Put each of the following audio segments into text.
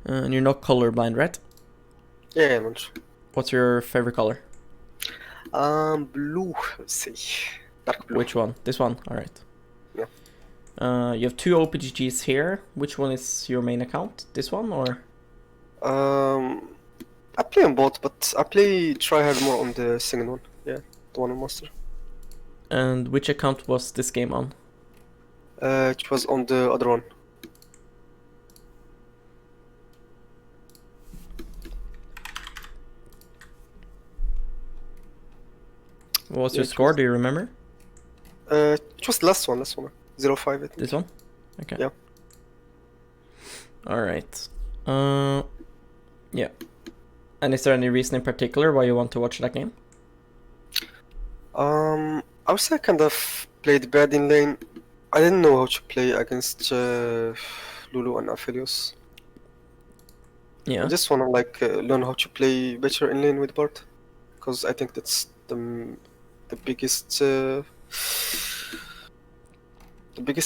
And you're not colorblind, right? Yeah, man. What's your favorite color? Blue. Let's see. Dark blue. Which one? This one? Alright. Yeah. You have two OPGGs here. Which one is your main account? This one or? I play on both, but I play tryhard more on the second one. Yeah, the one on master. And which account was this game on? It was on the other one. What was Yeah, your it score? was- Do you remember? It was the last one. 0-5, I think. This one? Okay. Yeah. Alright. Yeah. And is there any reason in particular why you want to watch that game? I would say I kind of played bad in lane. I didn't know how to play against Lulu and Aphelios. Yeah. I just wanna learn how to play better in lane with Bart, because I think that's the biggest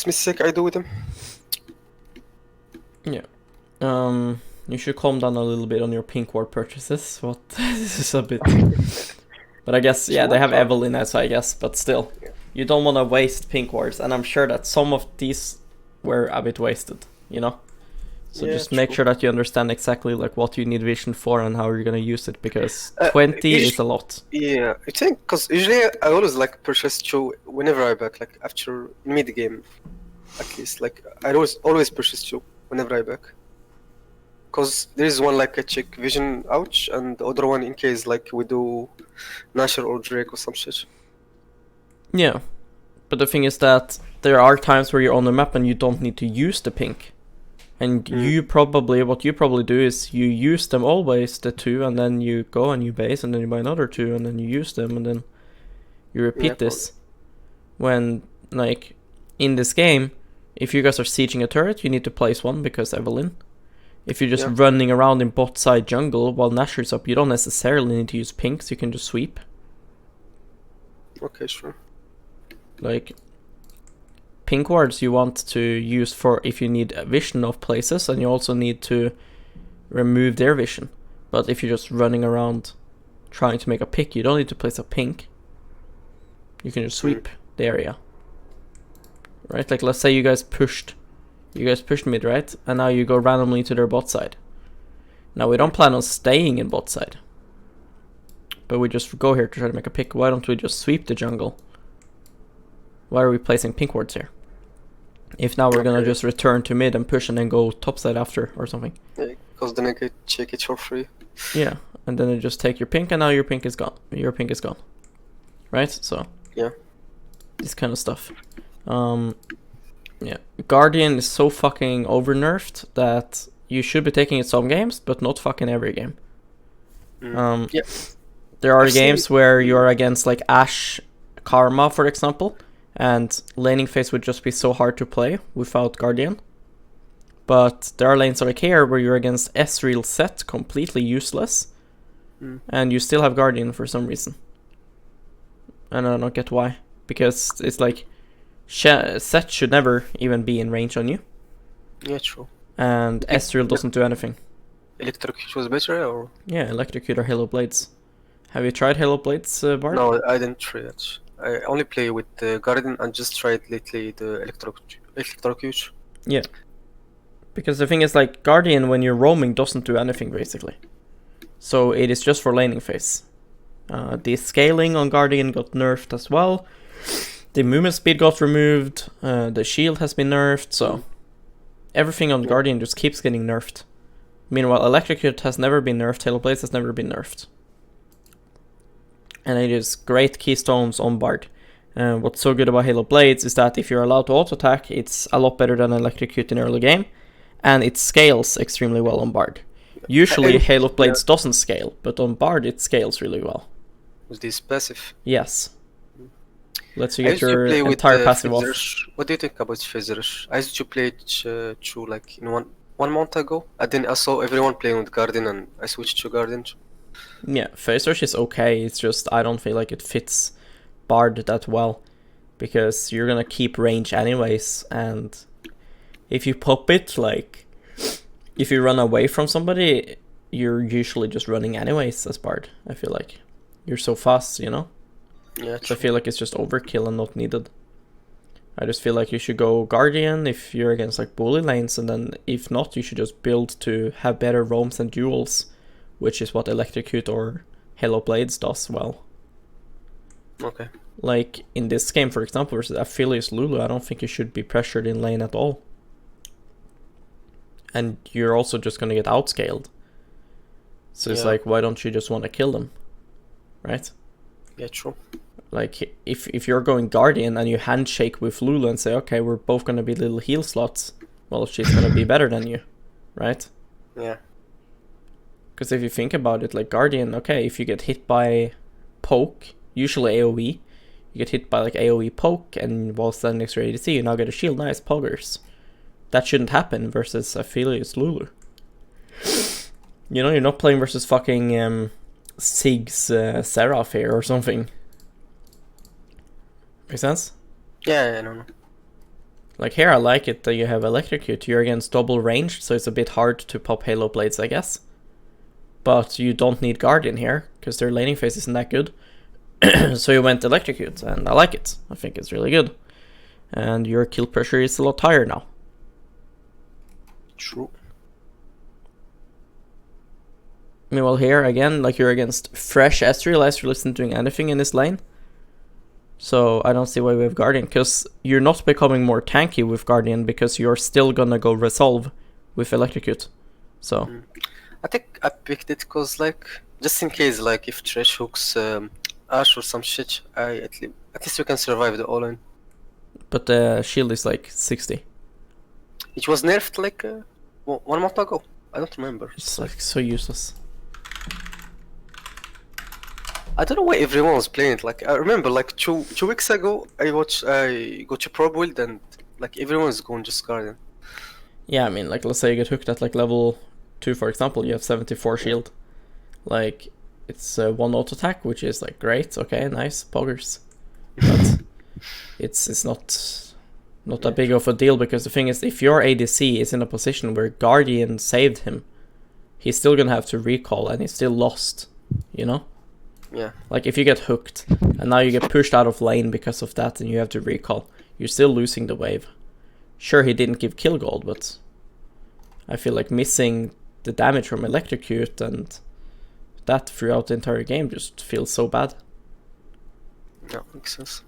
mistake I do with him. You should calm down a little bit on your pink ward purchases. What? This is a bit. But I guess, yeah, they have Evelyn as I guess, but still. Yeah. You don't want to waste pink wards, and I'm sure that some of these were a bit wasted, you know? So Yeah, just make true. sure that you understand exactly like what you need vision for and how you're gonna use it, because Uh, 20 usu- is a lot. Yeah, I think because usually I always purchase Cho whenever I back, like after mid game, at least. Like I always purchase Cho whenever I back. Because there is one like I check vision ouch, and the other one in case like we do Nashor or Drake or some shit. Yeah. But the thing is that there are times where you're on the map and you don't need to use the pink. And what you probably do is you use them always, the two, and then you go and you base, and then you buy another two, and then you use them, and then you repeat Yeah, this. When, like, in this game, if you guys are sieging a turret, you need to place one because Evelyn. If you're just Yeah. running around in bot side jungle while Nashor's up, you don't necessarily need to use pinks, you can just sweep. Okay, sure. Like, pink wards you want to use for if you need a vision of places, and you also need to remove their vision. But if you're just running around trying to make a pick, you don't need to place a pink. You can just sweep the area. Right? Like, let's say you guys pushed mid, right? And now you go randomly to their bot side. Now we don't plan on staying in bot side, but we just go here to try to make a pick. Why don't we just sweep the jungle? Why are we placing pink wards here? If now we're gonna Okay. just return to mid and push and then go topside after or something. Yeah, because then I get check it for free. Yeah, and then you just take your pink and now your pink is gone. Your pink is gone. Right? So Yeah. this kind of stuff. Yeah. Guardian is so fucking over nerfed that you should be taking it some games, but not fucking every game. Yeah. There are I've seen- games where you're against like Ashe Karma, for example, and laning phase would just be so hard to play without Guardian. But there are lanes like here where you're against Ezreal Set, completely useless, and you still have Guardian for some reason. And I don't get why. Because it's like, Set should never even be in range on you, Yeah, true. and Ezreal doesn't do anything. Electrocute was better, or Yeah, Electrocute or Halo Blades. Have you tried Halo Blades, Bard? no? I didn't try it. I only play with the Guardian and just tried lately the Electrocute. Yeah. Because the thing is, like, Guardian, when you're roaming, doesn't do anything, basically. So it is just for laning phase. The scaling on Guardian got nerfed as well. The movement speed got removed. The shield has been nerfed, so everything on Guardian just keeps getting nerfed. Meanwhile, Electrocute has never been nerfed, Halo Blades has never been nerfed. And it is great keystones on Bard. What's so good about Halo Blades is that if you're allowed to auto-attack, it's a lot better than Electrocute in early game, and it scales extremely well on Bard. Usually Halo Blades doesn't scale, but on Bard it scales really well. Was this passive? Yes. Lets you I get used to your play with entire passive off. Fezzers. What do you think about Fezzers? I used to play it through like in one month ago, and then I saw everyone playing with Guardian, and I switched to Guardian. Yeah, Phase Rush is okay, it's just I don't feel like it fits Bard that well, because you're gonna keep range anyways, and if you pop it, like, if you run away from somebody, you're usually just running anyways as Bard, I feel like. You're so fast, you know? Yeah, So I feel like it's just overkill and not needed. I just feel like you should go Guardian if you're against like bully lanes, and then if not, you should just build to have better roams and duels, which is what Electrocute or Halo Blades does well. Okay. Like in this game, for example, versus Aphelios Lulu, I don't think you should be pressured in lane at all. And you're also just gonna get outscaled. So it's Yeah. like, why don't you just want to kill them? Right? Yeah, true. Like, if you're going Guardian and you handshake with Lulu and say, okay, we're both gonna be little heal slots, well, she's gonna be better than you, right? Yeah. Because if you think about it, like Guardian, okay, if you get hit by poke, usually AoE, you get hit by like AoE poke, and while standing next to your ADC, you now get a shield. Nice, poggers. That shouldn't happen versus Aphelios Lulu. You know, you're not playing versus fucking Sig's Seraph here or something. Make sense? Yeah, I don't know. Like here, I like it that you have Electrocute. You're against double range, so it's a bit hard to pop Halo Blades, I guess. But you don't need Guardian here, because their laning phase isn't that good. So you went Electrocute, and I like it. I think it's really good. And your kill pressure is a lot higher now. True. Meanwhile here, again, like you're against fresh Ezreal. Ezreal isn't doing anything in this lane. So I don't see why we have Guardian, because you're not becoming more tanky with Guardian, because you're still gonna go Resolve with Electrocute. So I think I picked it because, like, just in case, like, if Thresh hooks Ash or some shit, at least you can survive the all-in. but the shield is like 60. It was nerfed like 1 month ago. I don't remember. It's like so useless. I don't know why everyone was playing it. Like, I remember, like, two weeks ago, I got to Pro Build, and like everyone was going just Guardian. Yeah, I mean, like, let's say you get hooked at like level 2, for example, you have 74 shield. Like, it's 1 auto attack, which is like great, okay, nice, poggers. But it's not that big of a deal, because the thing is, if your ADC is in a position where Guardian saved him, he's still gonna have to recall, and he's still lost, you know? Yeah. Like, if you get hooked, and now you get pushed out of lane because of that, and you have to recall, you're still losing the wave. Sure, he didn't give kill gold, but I feel like missing the damage from Electrocute and that throughout the entire game just feels so bad. Yeah, makes sense.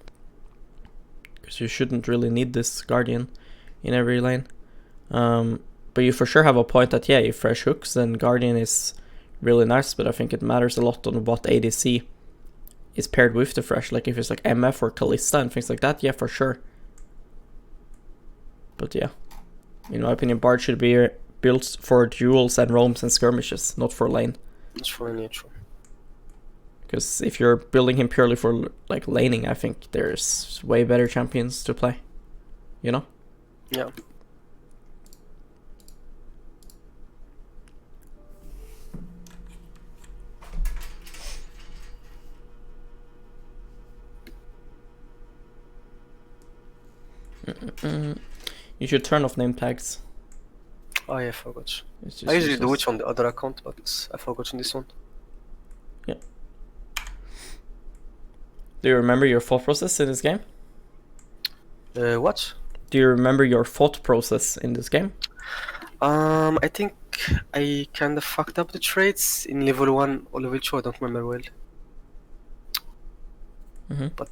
Because you shouldn't really need this Guardian in every lane. But you for sure have a point that, yeah, if fresh hooks, then Guardian is really nice, but I think it matters a lot on what ADC is paired with the fresh. Like, if it's like MF or Kalista and things like that, yeah, for sure. But yeah, in my opinion, Bard should be built for duels and roams and skirmishes, not for lane. It's for neutral. Because if you're building him purely for like laning, I think there's way better champions to play. You know? Yeah. You should turn off name tags. Oh yeah, I forgot. It's just I usually do useless. it on the other account, but I forgot on this one. Do you remember your thought process in this game? What? Do you remember your thought process in this game? I think I kinda fucked up the trades in level 1 or level 2, I don't remember well. Mhm. But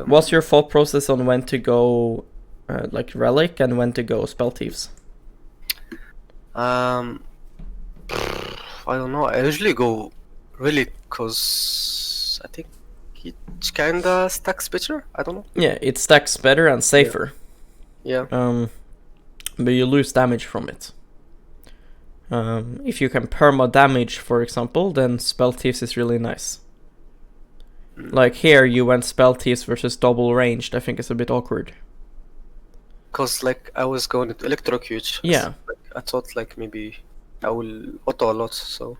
What's your thought process on when to go like Relic and when to go Spell Thieves? I don't know. I usually go Relic because I think it kinda stacks better. I don't know. Yeah, it stacks better and safer. Yeah. But you lose damage from it. If you can perma damage, for example, then Spell Thieves is really nice. Like here, you went Spell Thieves versus double ranged. I think it's a bit awkward. Because like I was going to Electrocute. Yeah. Like, I thought like maybe I will auto a lot. So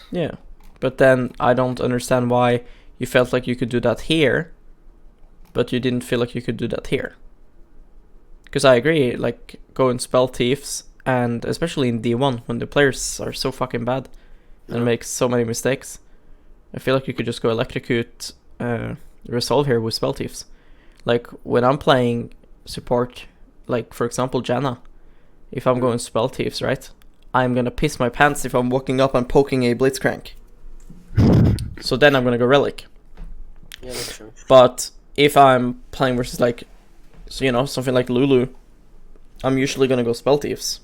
Yeah, but then I don't understand why you felt like you could do that here, but you didn't feel like you could do that here. Because I agree, like going Spell Thieves and especially in D1 when the players are so fucking bad and make so many mistakes, I feel like you could just go electrocute Resolve here with Spell Thieves. Like when I'm playing support, like for example Janna, if I'm going Spell Thieves, right, I'm gonna piss my pants if I'm walking up and poking a Blitzcrank. So then I'm gonna go Relic. Yeah, that's true. But if I'm playing versus like, so, you know, something like Lulu, I'm usually gonna go Spell Thieves.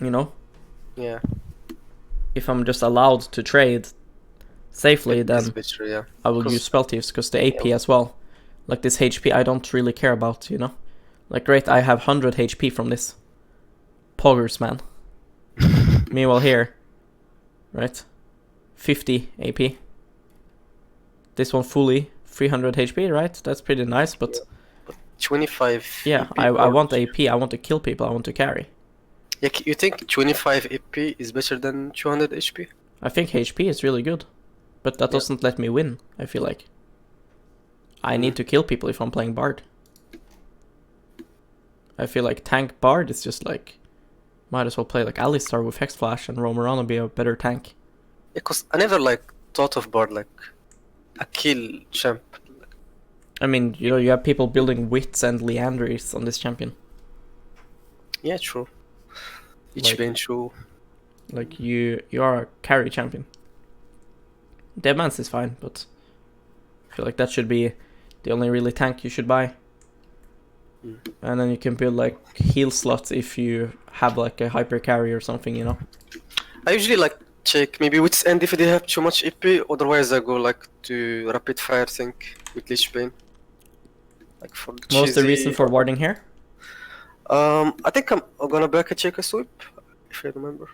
You know? Yeah. If I'm just allowed to trade safely, It's then better, yeah. I will 'Cause- use Spell Thieves, because the AP as well. Like this HP I don't really care about, you know? Like great, I have 100 HP from this. Poggers, man. Meanwhile here, right? 50 AP. This one fully 300 HP, right? That's pretty nice, but 25. yeah, AP I or- want AP, I want to kill people, I want to carry. Yeah, you think 25 AP is better than 200 HP? I think HP is really good, but that Yeah. doesn't let me win, I feel like. I need to kill people if I'm playing Bard. I feel like tank Bard is just like, might as well play like Alistar with Hex Flash and roam around and be a better tank. Yeah, cause I never like thought of Bard like a kill champ. I mean, you know, you have people building Wits and Leandries on this champion. Yeah, true. Each Like- lane true. Like, you are a carry champion. Deadman's is fine, but I feel like that should be the only really tank you should buy. Mm. And then you can build like heal slots if you have like a hyper carry or something, you know? I usually like check maybe Wits End if they have too much AP, otherwise I go like to rapid fire sync with Lich Bane. Like for What was the cheesy- reason for warding here? I think I'm gonna back a Cheka Sweep, if I remember.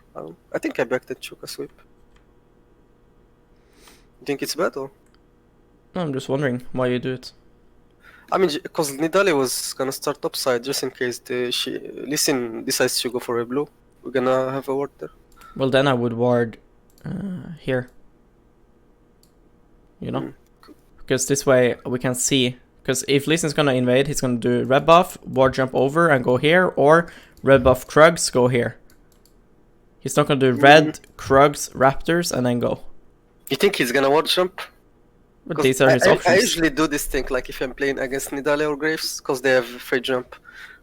I think I backed a Cheka Sweep. You think it's bad or? No, I'm just wondering why you do it. I mean, because Nidali was gonna start upside just in case Lee Sin decides to go for a blue. We're gonna have a ward there. Well, then I would ward here. You know? Mm. Because this way we can see. Because if Lee Sin's gonna invade, he's gonna do red buff, ward jump over and go here, or red buff Krugs, go here. He's not gonna do red, Krugs, Raptors, and then go. You think he's gonna ward jump? But 'Cause these are his I options. usually do this thing like if I'm playing against Nidali or Graves, because they have free jump.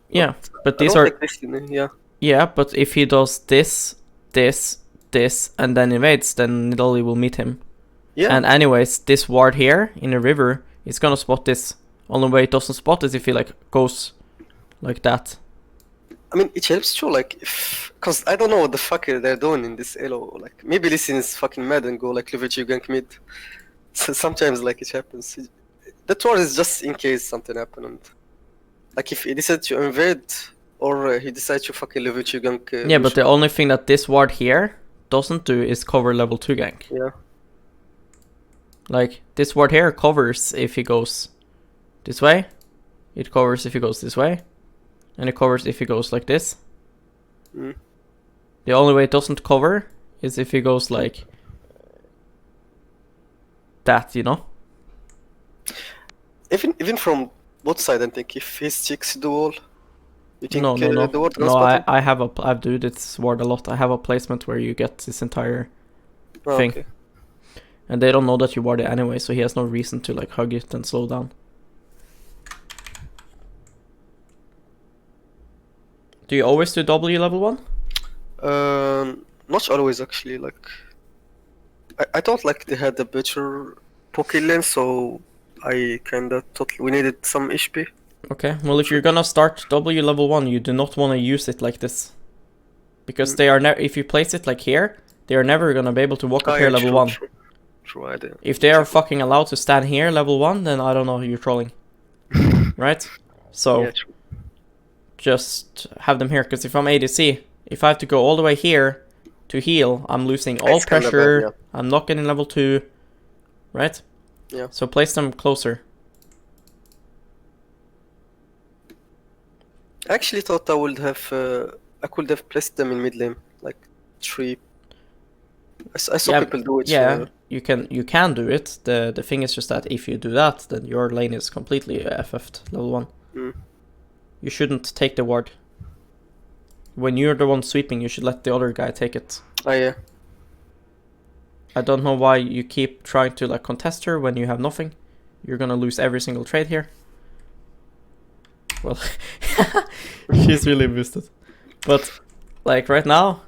Yeah, but I these don't are... like this, yeah. Yeah, but if he does this, this, this, and then invades, then Nidalee will meet him. Yeah. And anyways, this ward here in the river is gonna spot this. Only way it doesn't spot is if he like goes like that. I mean, it helps too, like, if... Because I don't know what the fuck they're doing in this elo. Like, maybe Lee Sin is fucking mad and go, like, leverage you gank mid. So sometimes, like, it happens. That ward is just in case something happened. And, like, if he decides to invade, or he decides to fucking leverage you gank... Yeah, but the only thing that this ward here doesn't do is cover level 2 gank. Yeah. Like, this ward here covers if he goes this way. It covers if he goes this way. And it covers if he goes like this. Mm. The only way it doesn't cover is if he goes like that, you know? Even from both sides, I think, if his chicks do all, you think No, the ward gonna no. spot him? I have a I've do this ward a lot. I have a placement where you get this entire Oh, thing. okay. and they don't know that you ward it anyway, so he has no reason to like hug it and slow down. Do you always do W level 1? Not always actually. Like, I thought like they had a better poke lane, so I kinda thought we needed some HP. Okay, well if you're gonna start W level 1, you do not want to use it like this. Because they are if you place it like here, they are never gonna be able to walk up here level 1. True, I did. If they are fucking allowed to stand here level 1, then I don't know, you're trolling. Right? So, Yeah, true. just have them here, because if I'm ADC, if I have to go all the way here to heal, I'm losing all It's kinda bad, pressure, yeah. I'm not getting level 2, right? Yeah. So place them closer. I actually thought I would have, I could have placed them in mid lane, like 3. I saw Yeah, people do it. Yeah, you can do it. The thing is just that if you do that, then your lane is completely FF'd level 1. Mm. You shouldn't take the ward. when you're the one sweeping, you should let the other guy take it. Oh yeah. I don't know why you keep trying to like contest her when you have nothing. You're gonna lose every single trade here. Well, she's really boosted. But, like, right now,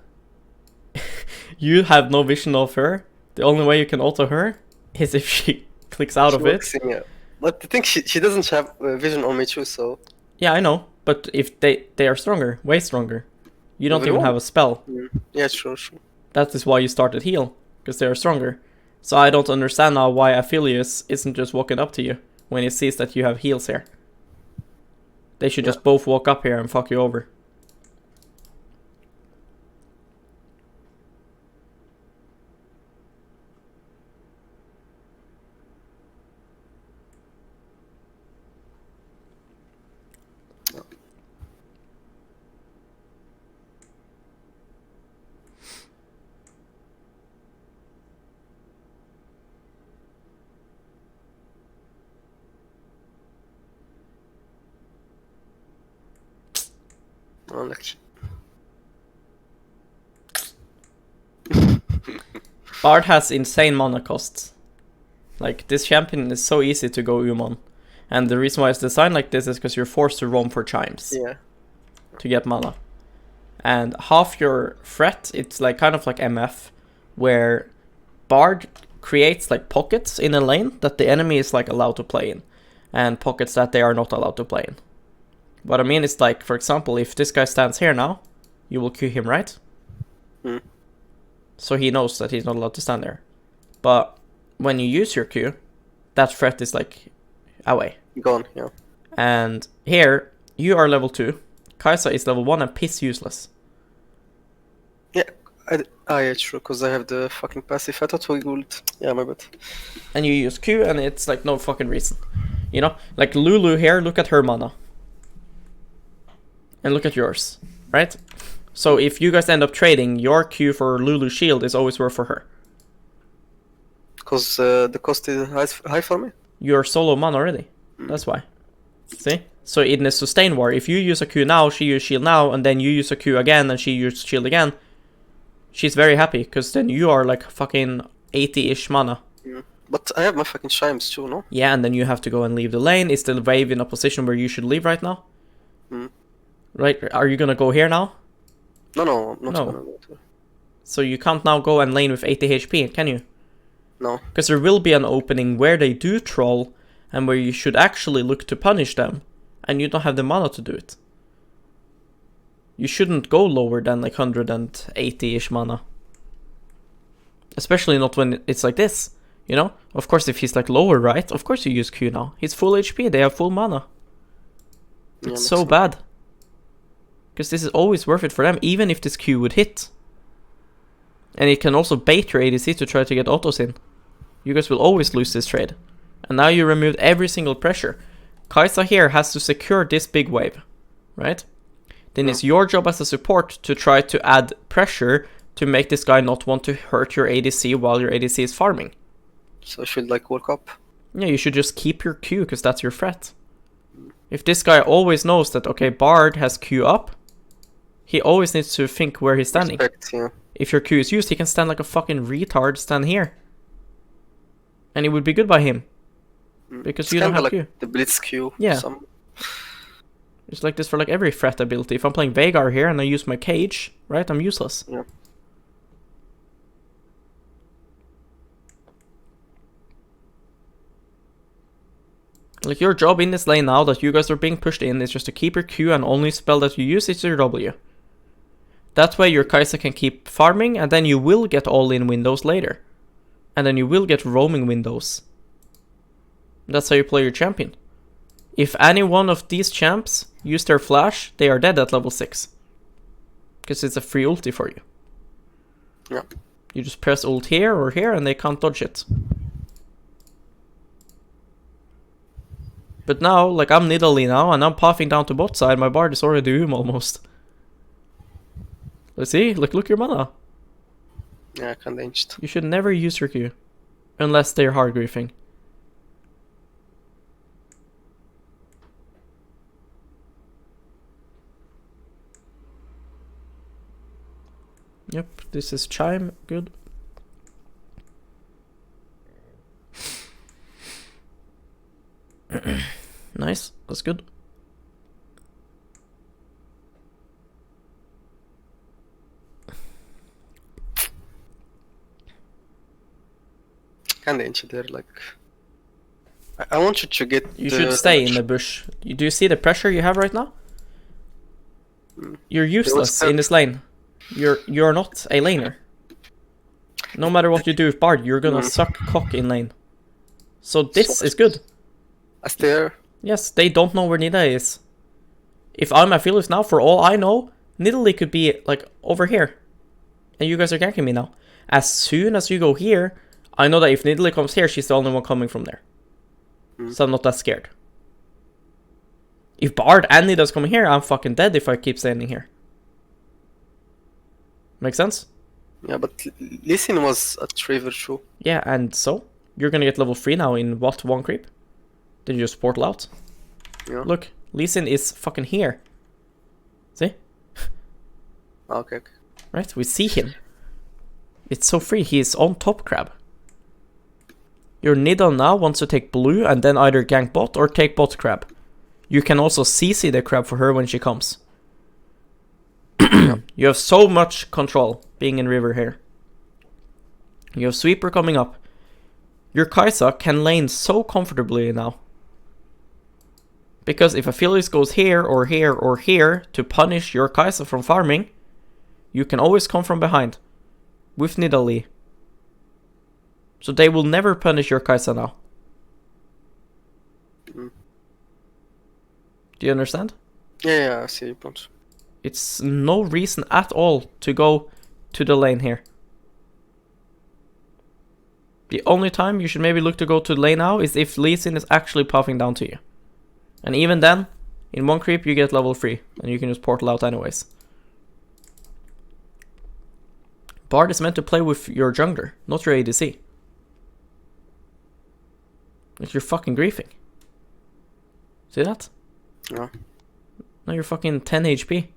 you have no vision of her. The only way you can auto her is if she clicks out of it. Yeah. But the thing, she doesn't have vision on me too, so... Yeah, I know. But if they are stronger, way stronger. You don't even Everyone? have a spell. Yeah, sure. That is why you started heal, because they are stronger. So I don't understand now why Aphelios isn't just walking up to you when he sees that you have heals here. They should just both walk up here and fuck you over. Unlucky. Bard has insane mana costs. Like, this champion is so easy to go Umon. And the reason why it's designed like this is because you're forced to roam for chimes. Yeah. To get mana. And half your threat, it's like kind of like MF, where Bard creates like pockets in a lane that the enemy is like allowed to play in. And pockets that they are not allowed to play in. What I mean is, like, for example, if this guy stands here now, you will queue him, right? So he knows that he's not allowed to stand there. But when you use your Q, that threat is, like, away. Gone, yeah. And here, you are level 2. Kai'Sa is level 1 and piss useless. Yeah, yeah, true, because I have the fucking passive. I thought we would... Yeah, my bad. And you use Q, and it's, like, no fucking reason. You know? Like, Lulu here, look at her mana. And look at yours, right? So if you guys end up trading, your Q for Lulu's shield is always worth for her. Because the cost is high for me? You're solo mana already. That's why. See? So in the sustain war, if you use a Q now, she uses shield now, and then you use a Q again, and she uses shield again, she's very happy, because then you are like fucking 80-ish mana. But I have my fucking chimes too, no? Yeah, and then you have to go and leave the lane. Is the wave in a position where you should leave right now? Right, are you gonna go here now? No, I'm not gonna go to. So you can't now go and lane with 80 HP, can you? No. Because there will be an opening where they do troll, and where you should actually look to punish them, and you don't have the mana to do it. You shouldn't go lower than like 180-ish mana. Especially not when it's like this, you know? Of course, if he's like lower, right? Of course you use Q now. He's full HP, they have full mana. It's so bad. Because this is always worth it for them, even if this Q would hit. And it can also bait your ADC to try to get autos in. You guys will always lose this trade. And now you removed every single pressure. Kai'Sa here has to secure this big wave, right? Then it's your job as a support to try to add pressure to make this guy not want to hurt your ADC while your ADC is farming. So I should like walk up? Yeah, you should just keep your Q, because that's your threat. If this guy always knows that, okay, Bard has Q up, he always needs to think where he's standing. If your Q is used, he can stand like a fucking retard, stand here. And it would be good by him. Because it's you don't have like Q. The Blitz Q. Yeah. It's like this for like every threat ability. If I'm playing Veigar here and I use my cage, right, I'm useless. Yeah. Like, your job in this lane now that you guys are being pushed in is just to keep your Q, and only spell that you use is your W. That way your Kai'Sa can keep farming, and then you will get all-in windows later. And then you will get roaming windows. That's how you play your champion. If any one of these champs use their flash, they are dead at level 6. Because it's a free ulti for you. Yeah. You just press ult here or here and they can't dodge it. But now, like, I'm Nidalee now and I'm pathing down to bot side, my Bard is already almost. Let's see, look your mana. Yeah, condensed. You should never use your Q. Unless they're hard griefing. Yep, this is chime. Good. Nice, that's good. Kinda inch there, like. I want you to get. You should stay in the bush. Do you see the pressure you have right now? You're useless in this lane. You're not a laner. No matter what you do with Bard, you're gonna suck cock in lane. So this is good. I stay there. Yes, they don't know where Nida is. If I'm Aphelios now, for all I know, Nidalee could be like over here. And you guys are ganking me now. As soon as you go here, I know that if Nidalee comes here, she's the only one coming from there. So I'm not that scared. If Bard and Nida's coming here, I'm fucking dead if I keep standing here. Make sense? Yeah, but Lee Sin was a Traver too. Yeah, and so? You're gonna get level 3 now in what, 1 creep? Did you just portal out? Yeah. Look, Lee Sin is fucking here. See? Okay. Right, we see him. It's so free, he is on top crab. Your Nida now wants to take blue and then either gank bot or take bot crab. You can also CC the crab for her when she comes. You have so much control being in river here. You have sweeper coming up. Your Kai'Sa can lane so comfortably now. Because if Aphelios goes here or here or here to punish your Kai'Sa from farming, you can always come from behind with Nidalee. So they will never punish your Kai'Sa now. Do you understand? Yeah, I see your point. It's no reason at all to go to the lane here. The only time you should maybe look to go to the lane now is if Lee Sin is actually puffing down to you. And even then, in 1 creep you get level 3, and you can just portal out anyways. Bard is meant to play with your jungler, not your ADC. Like you're fucking griefing. See that? Yeah. Now you're fucking 10 HP.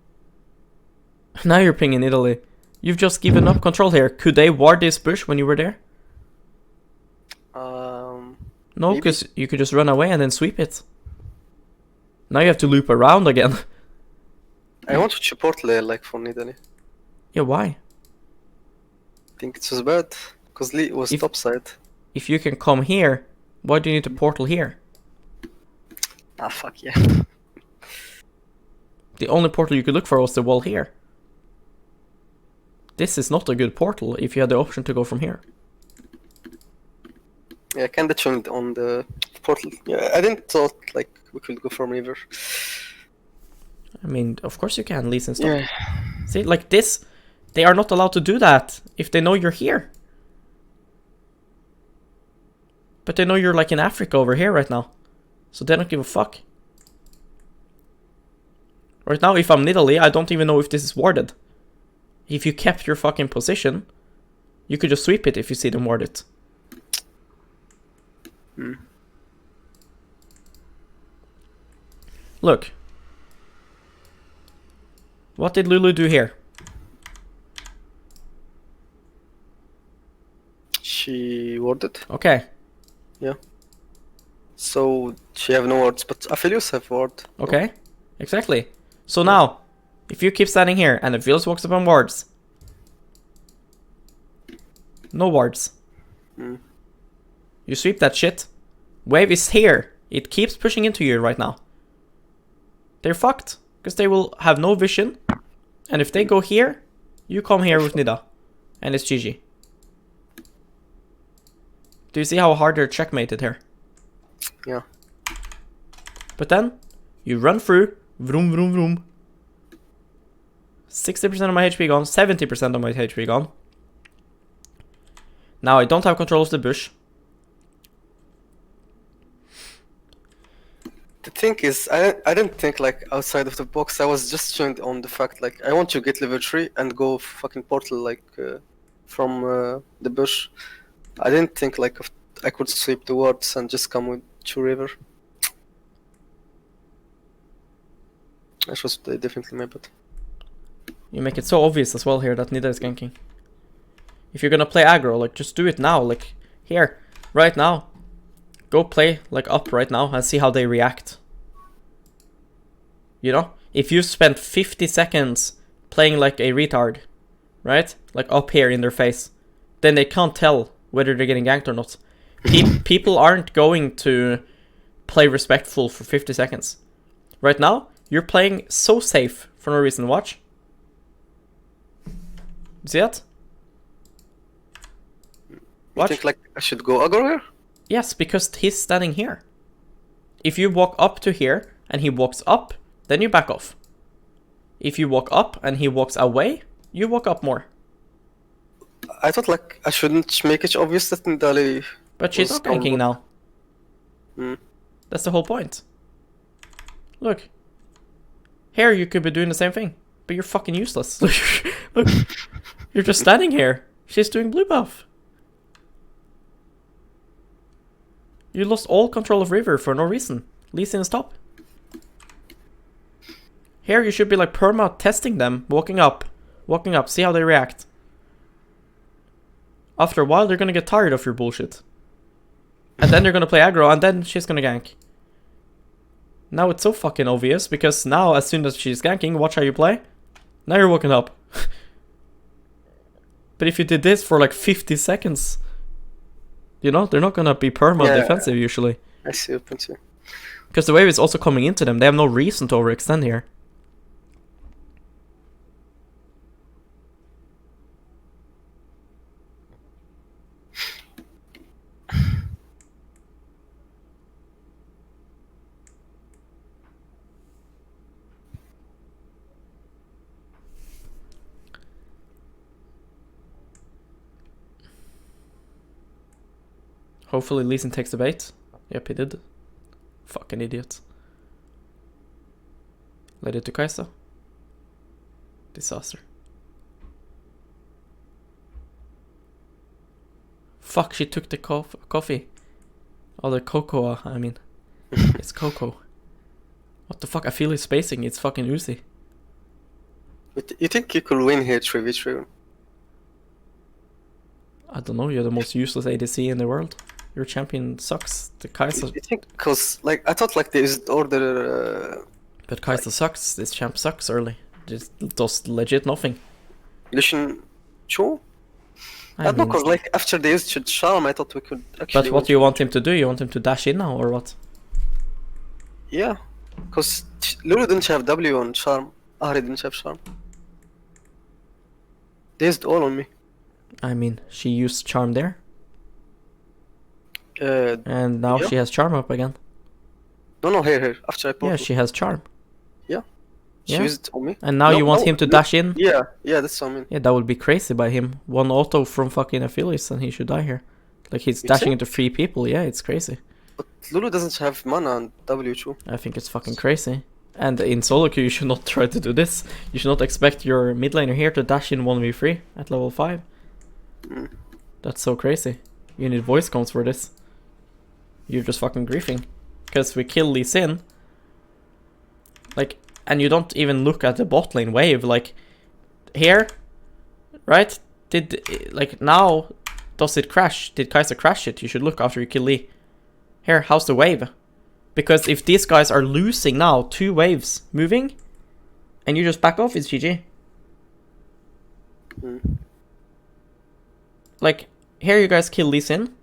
Now you're pinging Italy. You've just given up control here. Could they ward this bush when you were there? No, because you could just run away and then sweep it. Now you have to loop around again. I want to Chipotle like for Nidalee. Yeah, why? I think it was bad because Lee was topside. If you can come here, why do you need to portal here? Ah, fuck yeah. The only portal you could look for was the wall here. This is not a good portal if you had the option to go from here. Yeah, I kinda changed on the portal. Yeah, I didn't thought like we could go from river. I mean, of course you can, Lee Sin stop. Yeah. See, like this, they are not allowed to do that if they know you're here. But they know you're like in Africa over here right now. So they don't give a fuck. Right now, if I'm Nidalee, I don't even know if this is warded. If you kept your fucking position, you could just sweep it if you see them ward it. Look. What did Lulu do here? She warded. Okay. Yeah. So she have no wards, but Aphelios have ward. Okay. Exactly. So now, if you keep standing here and Aphelios walks up on wards. No wards. You sweep that shit. Wave is here. It keeps pushing into you right now. They're fucked. Because they will have no vision. And if they go here, you come here with Nida. And it's GG. Do you see how hard they're checkmated here? Yeah. But then, you run through. Vroom, vroom, vroom. 60% of my HP gone. 70% of my HP gone. Now I don't have control of the bush. The thing is, I didn't think like outside of the box. I was just tuned on the fact like I want to get level 3 and go fucking portal like from the bush. I didn't think like I could sweep the wards and just come with 2 river. That was definitely my bad. You make it so obvious as well here that Nida is ganking. If you're gonna play aggro, like, just do it now. Like, here, right now. Go play, like, up right now and see how they react. You know? If you spent 50 seconds playing like a retard, right? Like, up here in their face, then they can't tell whether they're getting ganked or not. People aren't going to play respectful for 50 seconds. Right now, you're playing so safe for no reason. Watch. See that? You think like I should go aggro here? Yes, because he's standing here. If you walk up to here and he walks up, then you back off. If you walk up and he walks away, you walk up more. I thought like I shouldn't make it obvious that Nidalee. But she's not ganking now. That's the whole point. Look. Here you could be doing the same thing, but you're fucking useless. Look. You're just standing here. She's doing blue buff. You lost all control of river for no reason. Lee Sin is top. Here you should be like perma testing them, walking up, see how they react. After a while they're gonna get tired of your bullshit. And then they're gonna play aggro and then she's gonna gank. Now it's so fucking obvious because now as soon as she's ganking, watch how you play. Now you're walking up. But if you did this for like 50 seconds, you know, they're not gonna be perma defensive usually. I see your point too. Because the wave is also coming into them. They have no reason to overextend here. Hopefully Lee Sin takes the bait. Yep, he did. Fucking idiot. Led it to Kai'Sa. Disaster. Fuck, she took the coffee. Oh, the cocoa, I mean. It's cocoa. What the fuck? I feel he's spacing. It's fucking Uzi. You think you could win here 3v3? I don't know, you're the most useless ADC in the world. Your champion sucks. The Kai'Sa... You think, cause like I thought like there is order... But Kai'Sa sucks. This champ sucks early. Just does legit nothing. Lucian Cho? I don't know, cause like after they used Charm I thought we could actually... But what do you want him to do? You want him to dash in now or what? Yeah. Cause Lulu didn't have W on Charm. Ahri didn't have Charm. They used all on me. I mean, she used Charm there. Uh, And now yeah. she has Charm up again. No, here. After I put Yeah, she has Charm. she yeah. used it on me. And now you want him to dash in? Yeah, that's what I mean. Yeah, that would be crazy by him. One auto from fucking Achilles and he should die here. Like he's You dashing think? into 3 people. Yeah, it's crazy. But Lulu doesn't have mana on W too. I think it's fucking crazy. And in solo queue, you should not try to do this. You should not expect your mid laner here to dash in 1v3 at level 5. That's so crazy. You need voice comms for this. You're just fucking griefing. Because we kill Lee Sin. Like, and you don't even look at the bot lane wave. Like, here, right? Like, now, does it crash? Did Kai'Sa crash it? You should look after you kill Lee. Here, how's the wave? Because if these guys are losing now, 2 waves moving, and you just back off, it's GG. Like, here you guys kill Lee Sin.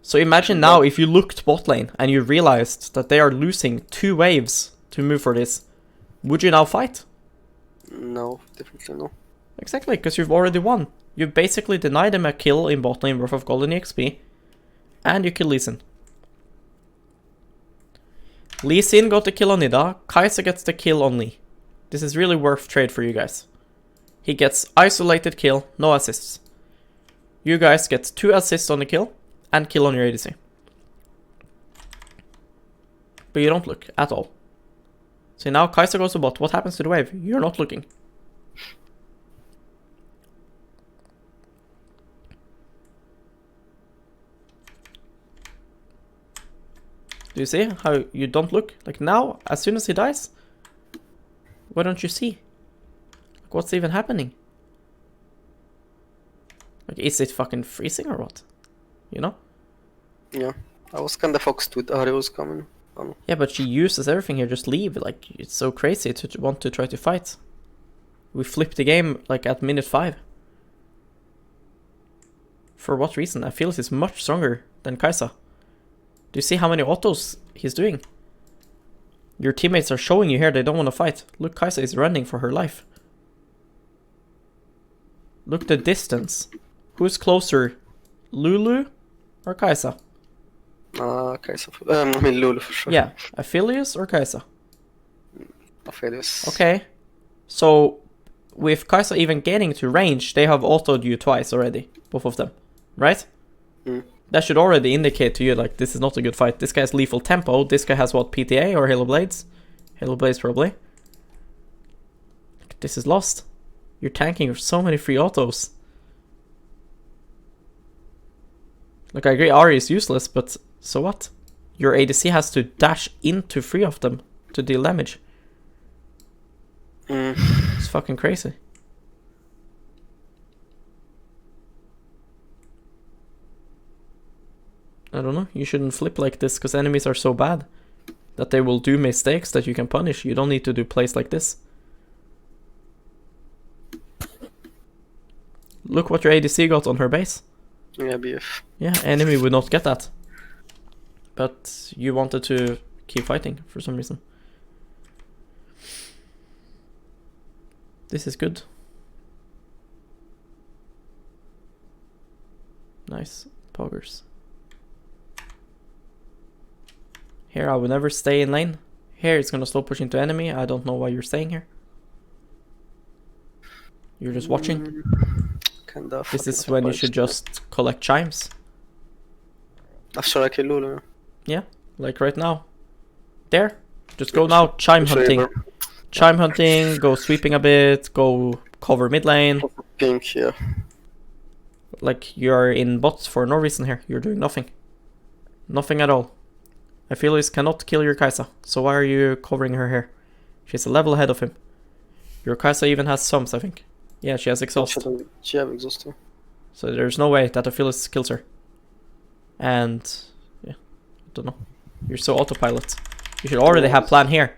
So imagine now if you looked bot lane and you realized that they are losing 2 waves to move for this. Would you now fight? No, definitely no. Exactly, because you've already won. You've basically denied them a kill in bot lane worth of golden EXP. And you kill Lee Sin. Lee Sin got the kill on Nida. Kai'Sa gets the kill on Lee. This is really worth trade for you guys. He gets isolated kill, no assists. You guys get 2 assists on the kill. And kill on your ADC. But you don't look at all. So now Kai'Sa goes to bot. What happens to the wave? You're not looking. Do you see how you don't look? Like now, as soon as he dies, Why don't you see? Like, what's even happening? Like, is it fucking freezing or what? You know? Yeah. I was kinda focused with Arios coming on. Yeah, but she uses everything here. Just leave. Like, it's so crazy to want to try to fight. We flipped the game, like, at minute 5. For what reason? I feel he's much stronger than Kai'Sa. Do you see how many autos he's doing? Your teammates are showing you here they don't want to fight. Look, Kai'Sa is running for her life. Look the distance. Who's closer, Lulu or Kai'Sa? Kai'Sa. I mean Lulu for sure. Yeah, Aphelios or Kai'Sa? Aphelios. Okay, so with Kai'Sa even getting to range, they have autoed you twice already, both of them, right? That should already indicate to you, like, this is not a good fight. This guy has lethal tempo. This guy has what, PTA or Halo Blades? Halo Blades probably. This is lost. You're tanking for so many free autos. Like, I agree, Ahri is useless, but so what? Your ADC has to dash into 3 of them to deal damage. It's fucking crazy. I don't know, you shouldn't flip like this, because enemies are so bad that they will do mistakes that you can punish. You don't need to do plays like this. Look what your ADC got on her base. Yeah, BF. Yeah, enemy would not get that. But you wanted to keep fighting for some reason. This is good. Nice. Poggers. Here, I will never stay in lane. Here, it's gonna slow push into enemy. I don't know why you're staying here. You're just watching. Kinda. This is when you should just collect chimes. After I kill Lulu. Yeah, like right now. There. Just go now, chime hunting. Chime hunting, go sweeping a bit, go cover mid lane. Pink, yeah. Like, you're in bots for no reason here. You're doing nothing. Nothing at all. Aphelios cannot kill your Kai'Sa, so why are you covering her here? She's a level ahead of him. Your Kai'Sa even has sums, I think. Yeah, she has exhaust. She has exhaust too. So there's no way that Aphelios kills her. And, yeah, I don't know. You're so autopilot. You should already have plan here.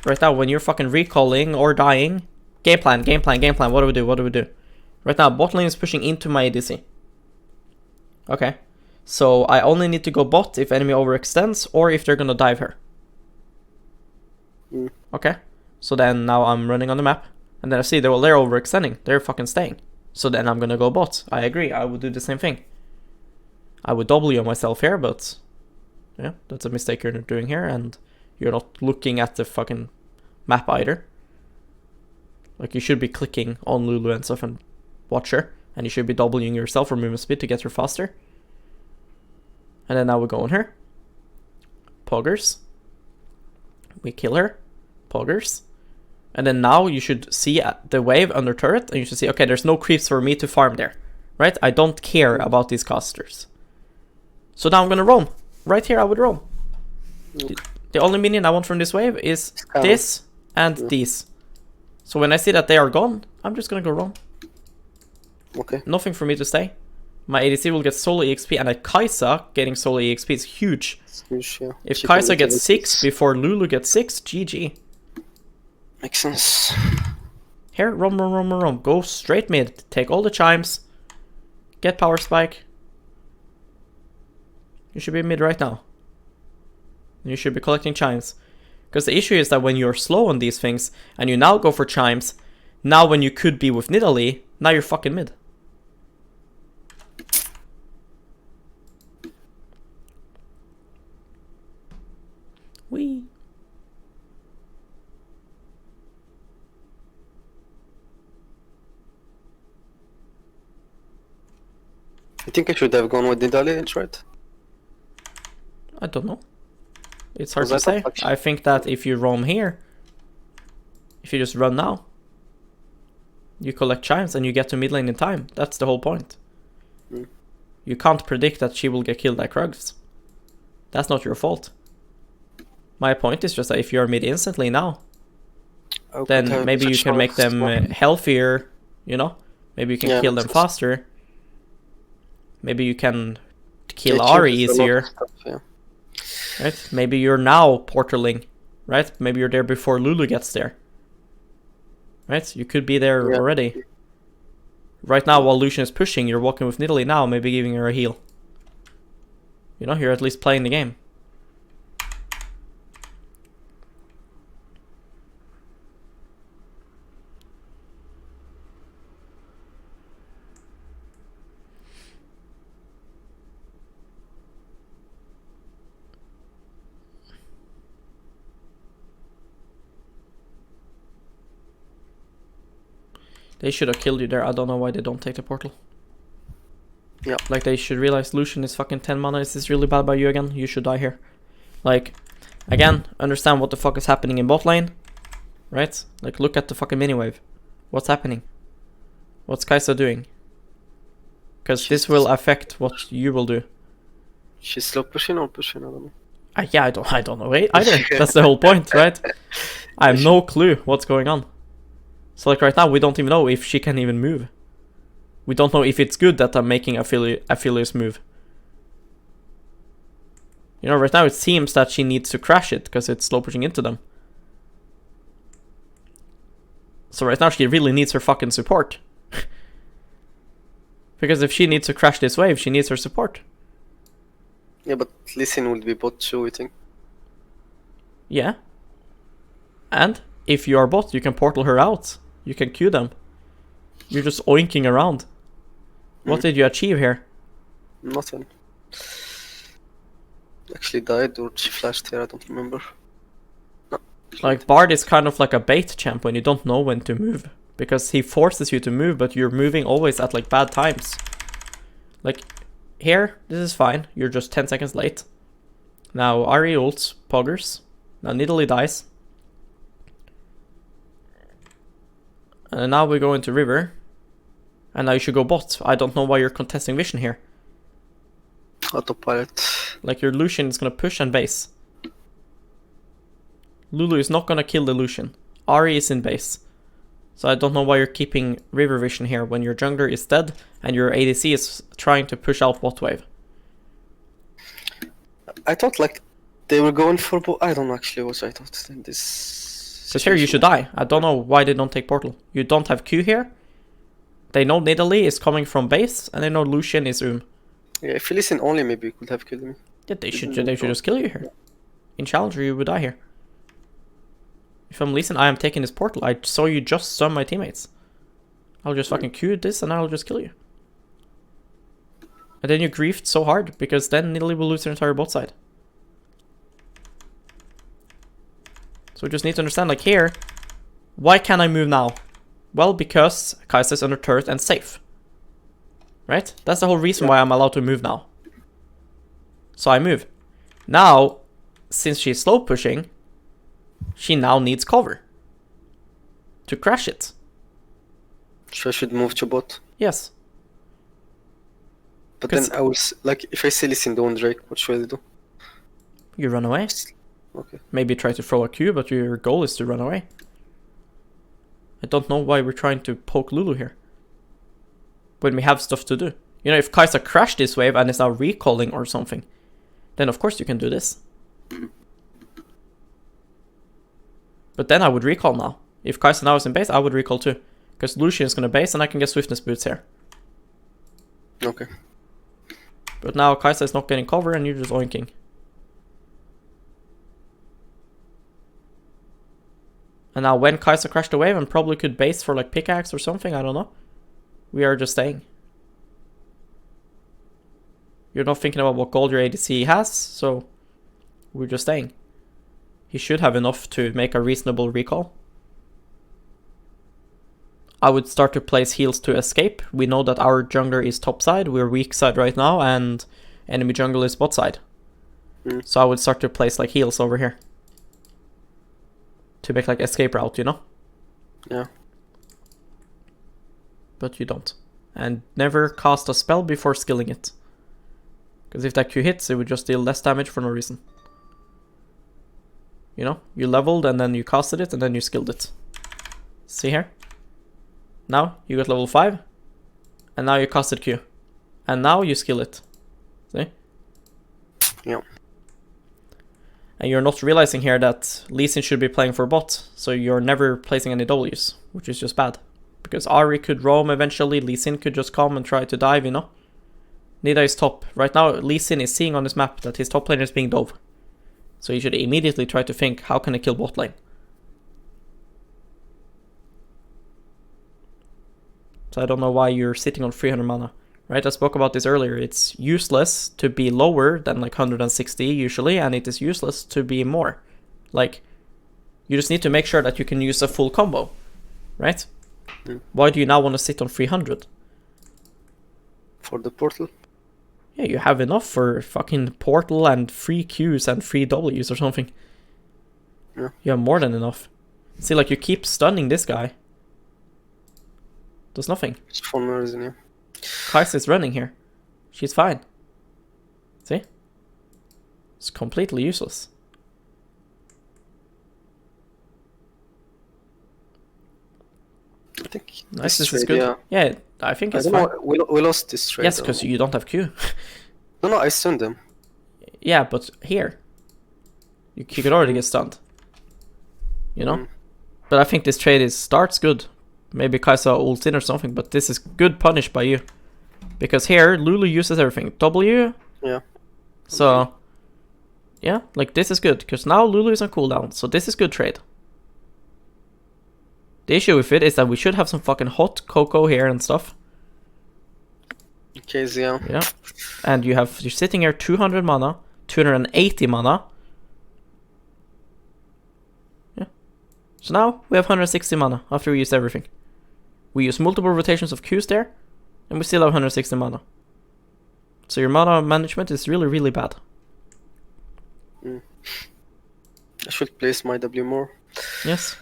Right now, when you're fucking recalling or dying. Game plan, game plan, game plan. What do we do? What do we do? Right now, bot lane is pushing into my ADC. Okay. So I only need to go bot if enemy overextends or if they're gonna dive her. Okay. So then now I'm running on the map. And then I see they're overextending. They're fucking staying. So then I'm gonna go bot. I agree. I would do the same thing. I would W myself here, but yeah, that's a mistake you're doing here, and you're not looking at the fucking map either. Like, you should be clicking on Lulu and stuff and watch her, and you should be Wing yourself for movement speed to get her faster. And then now we go on her. Poggers. We kill her. Poggers. And then now you should see the wave under turret, and you should see, okay, there's no creeps for me to farm there. Right? I don't care about these casters. So now I'm gonna roam. Right here I would roam. The only minion I want from this wave is this and these. So when I see that they are gone, I'm just gonna go roam. Okay. Nothing for me to stay. My ADC will get solo EXP, and a Kai'Sa getting solo EXP is huge. It's huge, yeah. If Kai'Sa gets 6 before Lulu gets 6, GG. Makes sense. Here, roam. Go straight mid. Take all the chimes. Get power spike. You should be mid right now. You should be collecting chimes. Because the issue is that when you're slow on these things, and you now go for chimes, now when you could be with Nidalee, now you're fucking mid. Wee. I think I should have gone with Nidalee, right? I don't know. It's hard Was to that say. I think that if you roam here, if you just run now, you collect chimes and you get to mid lane in time. That's the whole point. You can't predict that she will get killed by Krugs. That's not your fault. My point is just that if you're mid instantly now, I could then have maybe you such can make of them support. healthier, you know? Maybe you can Yeah, kill them makes sense. faster. Maybe you can kill Yeah, Ari changes a lot easier, of stuff, yeah. right? Maybe you're now portaling, right? Maybe you're there before Lulu gets there, right? You could be there Yeah. already. Right now, while Lucian is pushing, you're walking with Nidalee now, maybe giving her a heal. You know, you're at least playing the game. They should have killed you there. I don't know why they don't take the portal. Yeah. Like, they should realize Lucian is fucking 10 mana. Is this really bad by you again? You should die here. Like, again, understand what the fuck is happening in bot lane. Right? Like, look at the fucking miniwave. What's happening? What's Kai'Sa doing? Because this will affect what you will do. She's slow pushing or pushing, I don't know. Yeah, I don't know either. That's the whole point, right? I have no clue what's going on. So like right now, we don't even know if she can even move. We don't know if it's good that I'm making Aphelios move. You know, right now it seems that she needs to crash it because it's slow pushing into them. So right now she really needs her fucking support. Because if she needs to crash this wave, she needs her support. Yeah, but Lee Sin would be bot too, I think. Yeah. And if you are bot, you can portal her out. You can Q them. You're just oinking around. What did you achieve here? Nothing. Actually died or she flashed here, I don't remember. No. Like, Bard is kind of like a bait champ when you don't know when to move. Because he forces you to move, but you're moving always at like bad times. Like, here, this is fine. You're just 10 seconds late. Now, Ari ults, poggers. Now, Nidalee dies. And now we go into river. And now you should go bot. I don't know why you're contesting vision here. Autopilot. Like, your Lucian is gonna push and base. Lulu is not gonna kill the Lucian. Ari is in base. So I don't know why you're keeping river vision here when your jungler is dead and your ADC is trying to push out bot wave. I thought like they were going for I don't know actually what I thought in this. Because here you should die. I don't know why they don't take portal. You don't have Q here. They know Nidalee is coming from base and they know Lucian is Yeah, if you listen only, maybe you could have killed me. Yeah, they should just kill you here. In Challenger, you would die here. If I'm Lee Sin, I am taking this portal. I saw you just stun my teammates. I'll just fucking Q this and I'll just kill you. And then you griefed so hard because then Nidalee will lose their entire bot side. So we just need to understand, like here, why can't I move now? Well, because Kai'Sa is under turret and safe. Right? That's the whole reason why I'm allowed to move now. So I move. Now, since she's slow pushing, she now needs cover to crash it. So I should move to bot. Yes. But then I was like, if I say listen, don't Drake, what should I do? You run away. Okay. Maybe try to throw a Q, but your goal is to run away. I don't know why we're trying to poke Lulu here. When we have stuff to do. You know, if Kai'Sa crashed this wave and is now recalling or something, then of course you can do this. But then I would recall now. If Kai'Sa now is in base, I would recall too. Because Lucian is going to base and I can get swiftness boots here. Okay. But now Kai'Sa is not getting cover and you're just oinking. And now when Kai'Sa crashed the wave and probably could base for like pickaxe or something, I don't know. We are just staying. You're not thinking about what gold your ADC has, so we're just staying. He should have enough to make a reasonable recall. I would start to place heals to escape. We know that our jungler is top side, we're weak side right now, and enemy jungle is bot side. So I would start to place like heals over here. To make like escape route, you know? Yeah. But you don't. And never cast a spell before skilling it. Because if that Q hits, it would just deal less damage for no reason. You know? You leveled and then you casted it and then you skilled it. See here? Now you got level 5. And now you casted Q. And now you skill it. See? Yeah. And you're not realizing here that Lee Sin should be playing for bot. So you're never placing any Ws, which is just bad. Because Ahri could roam eventually, Lee Sin could just come and try to dive, you know? Nida is top. Right now, Lee Sin is seeing on his map that his top laner is being dove. So he should immediately try to think, how can I kill bot lane? So I don't know why you're sitting on 300 mana. Right, I spoke about this earlier. It's useless to be lower than like 160 usually, and it is useless to be more. Like, you just need to make sure that you can use a full combo. Right? Why do you now want to sit on 300? For the portal? Yeah, you have enough for fucking portal and 3 Qs and 3 Ws or something. Yeah. You have more than enough. See, like, you keep stunning this guy. Does nothing. It's for no reason, yeah. Kai'Sa is running here. She's fine. See? It's completely useless. I think Nice, this trade, is good. Yeah. Yeah, I think I it's don't fine. know, we lost this trade. Yes, because you don't have Q. No, I stunned them. Yeah, but here. You could already get stunned. You know? Mm. But I think this trade starts good. Maybe Kai'Sa ults in or something, but this is good punish by you. Because here, Lulu uses everything. W. Yeah. So, yeah, like this is good. Because now Lulu is on cooldown. So this is good trade. The issue with it is that we should have some fucking hot cocoa here and stuff. Okay, yeah. Yeah. And you're sitting here 200 mana, 280 mana. Yeah. So now we have 160 mana after we use everything. We use multiple rotations of Qs there, and we still have 160 mana. So your mana management is really, really bad. I should place my W more. Yes.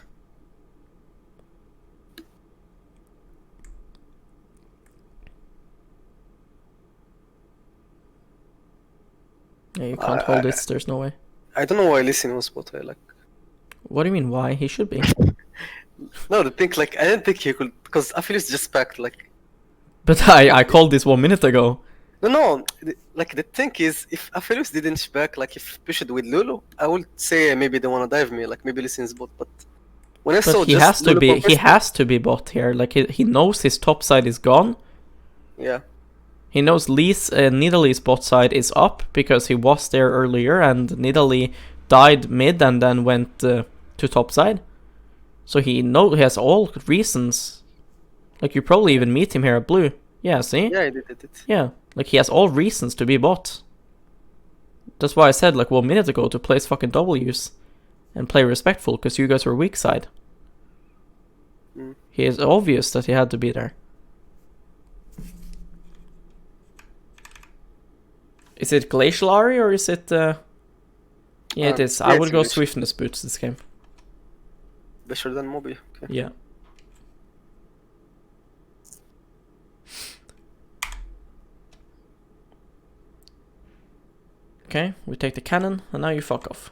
Yeah, you can't hold this, there's no way. I don't know why Lee Sin was what I like. What do you mean, why? He should be. No, the thing, like, I didn't think he could, because Aphelios just packed, like... But I called this 1 minute ago. No, like, the thing is, if Aphelios didn't back, like, if pushed with Lulu, I would say maybe they wanna dive me, like, maybe Lee Sin's bot, but... When I saw But he just has to Lulu be, converse- he has to be bot here. Like, he knows his top side is gone. Yeah. He knows Lee's, Nidalee's bot side is up because he was there earlier and Nidalee died mid and then went to top side. So he has all reasons. Like, you probably even meet him here at blue. Yeah, see? Yeah, I did it. Yeah, like he has all reasons to be bot. That's why I said like 1 minute ago to place fucking Ws and play respectful because you guys were weak side. He is obvious that he had to be there. Is it Glacial Ahri or is it... Yeah, it is. I yeah, would it's go Glacial. Swiftness boots this game. Better than Moby. Okay. Yeah. Okay, we take the cannon, and now you fuck off.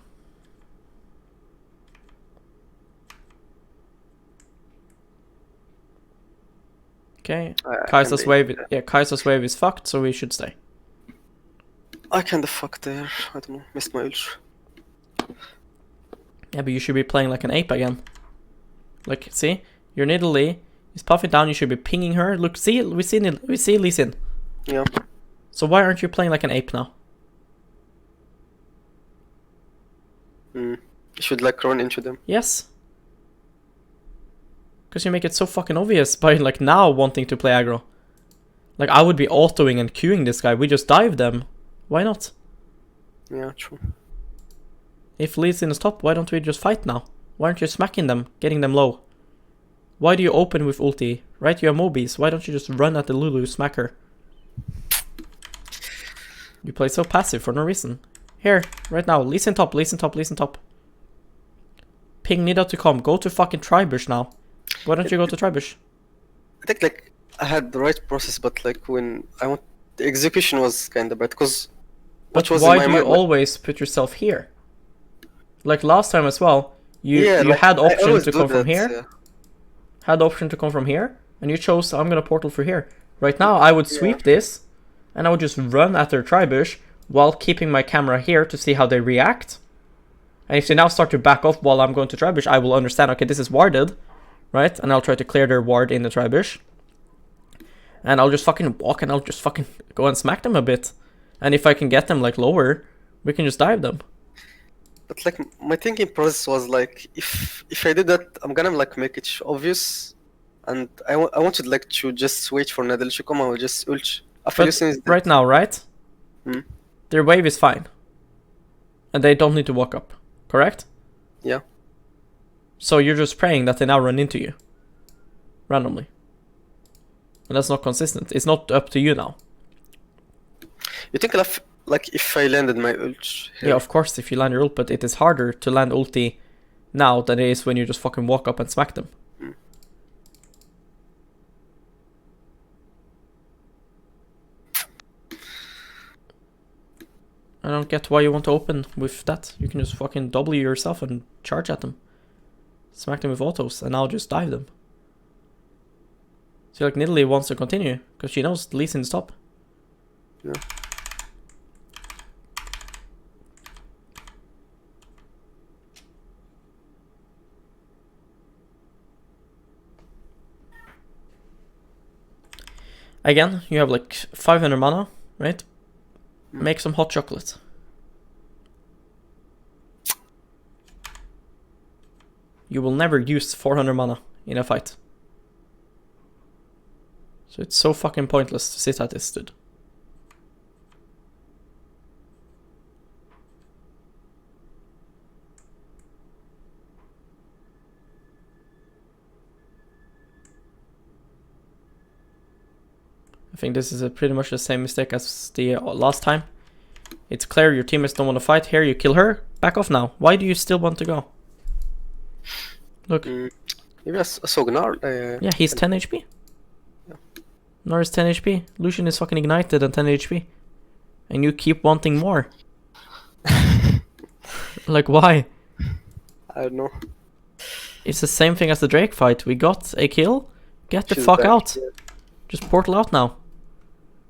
Okay, Kai'Sa's wave, Kai'Sa's wave is fucked, so we should stay. I kinda fucked there. I don't know. Missed my ultra. Yeah, but you should be playing like an ape again. Like, see? Your Nidalee is puffing down, you should be pinging her. Look, see? We see Lee Sin. Yeah. So why aren't you playing like an ape now? You should like run into them. Yes. Because you make it so fucking obvious by like now wanting to play aggro. Like, I would be autoing and queuing this guy. We just dive them. Why not? Yeah, true. If Lee Sin is top, why don't we just fight now? Why aren't you smacking them, getting them low? Why do you open with ulti? Right, you have Mobies. Why don't you just run at the Lulu, smack her? You play so passive for no reason. Here, right now, Lee Sin top, Lee Sin top, Lee Sin top. Ping Nida to come. Go to fucking Tribush now. Why don't you go to Tribush? I think like I had the right process, but like when I want the execution was kinda bad because. But was why in my do you mind, always put yourself here? Like last time as well, you like, had I option always to do come from that, here. yeah. had the option to come from here, and you chose I'm gonna portal through here. Right now, I would sweep this, and I would just run at their tribush while keeping my camera here to see how they react. And if they now start to back off while I'm going to tribush, I will understand, okay, this is warded, right? And I'll try to clear their ward in the tribush. And I'll just fucking walk and I'll just fucking go and smack them a bit. And if I can get them like lower, we can just dive them. But like my thinking process was like, if I did that, I'm gonna like make it obvious, and I wanted like to just wait for Nadal to come. I will just ult. After But right now, right? Their wave is fine. And they don't need to walk up, correct? Yeah. So you're just praying that they now run into you. Randomly. And that's not consistent. It's not up to you now. You think like if I landed my ult here? Yeah, of course, if you land your ult, but it is harder to land ulti now than it is when you just fucking walk up and smack them. I don't get why you want to open with that. You can just fucking W yourself and charge at them. Smack them with autos, and I'll just dive them. So like Nidalee wants to continue, because she knows Lee Sin's top. Yeah. Again, you have like 500 mana, right? Make some hot chocolate. You will never use 400 mana in a fight. So it's so fucking pointless to sit at this dude. I think this is pretty much the same mistake as the last time. It's clear your teammates don't want to fight. Here you kill her. Back off now. Why do you still want to go? Look. Maybe I saw Gnar. Yeah, he's 10 HP. Yeah. Gnar is 10 HP. Lucian is fucking ignited and 10 HP. And you keep wanting more. Like, why? I don't know. It's the same thing as the Drake fight. We got a kill. Get the She's fuck back, out. yeah. Just portal out now.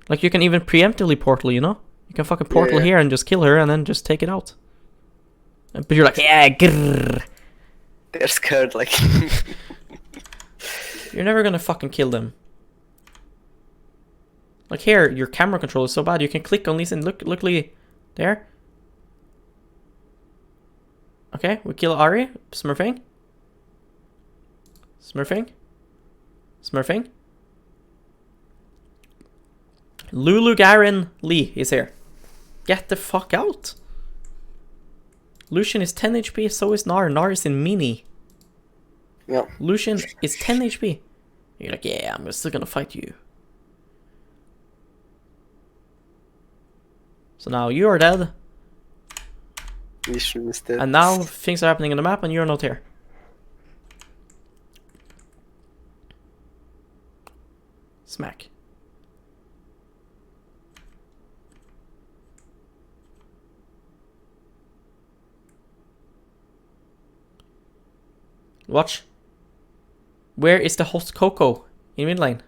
Like, you can even preemptively portal, you know? You can fucking portal here and just kill her and then just take it out. But you're like, yeah, grrr. They're scared, like. You're never gonna fucking kill them. Like here, your camera control is so bad. You can click on these and look Lee. There. Okay, we kill Ahri. Smurfing. Smurfing. Smurfing. Lulu, Garen, Lee is here. Get the fuck out. Lucian is 10 HP, so is Gnar. Gnar is in mini. Yeah. Lucian is 10 HP. You're like, yeah, I'm still gonna fight you. So now you are dead. Mission is dead. And now things are happening on the map and you're not here. Smack. Watch. Where is the hot cocoa in mid lane?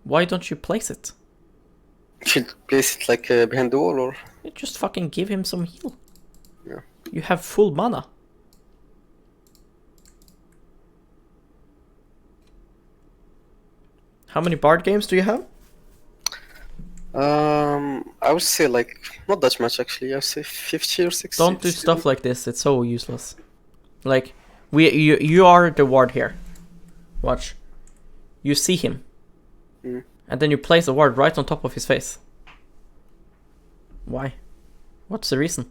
Why don't you place it? Should place it like behind the wall, or? You just fucking give him some heal. Yeah. You have full mana. How many Bard games do you have? I would say like not that much actually. I would say 50 or 60. Don't do stuff like this. It's so useless. Like, you are the ward here. Watch. You see him. And then you place a ward right on top of his face. Why? What's the reason?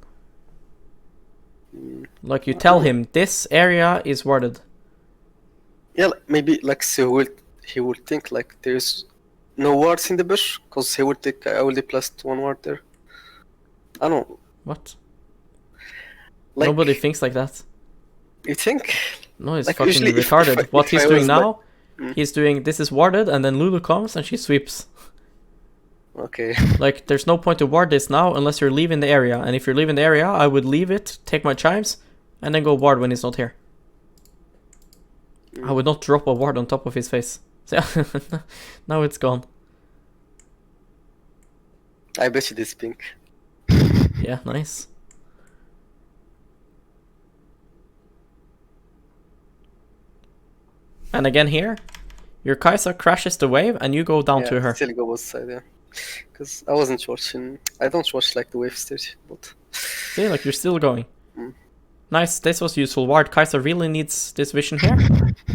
Like, you tell him this area is warded. Yeah, maybe like so he will think like there's no wards in the bush, because he would think I already placed one ward there. I don't know. What? Like, Nobody thinks like that. You think? No, he's Like, fucking usually retarded. What if he's I doing was, now, like, he's doing this is warded, and then Lulu comes and she sweeps. Okay. Like, there's no point to ward this now unless you're leaving the area. And if you're leaving the area, I would leave it, take my chimes, and then go ward when he's not here. I would not drop a ward on top of his face. So now it's gone. I bet you this pink. Yeah, nice. And again here, your Kai'Sa crashes the wave and you go down to her. Still go both side, yeah. Because I wasn't watching. I don't watch like the wave stage, but. See, like you're still going. Mm. Nice, this was useful ward. Kai'Sa really needs this vision here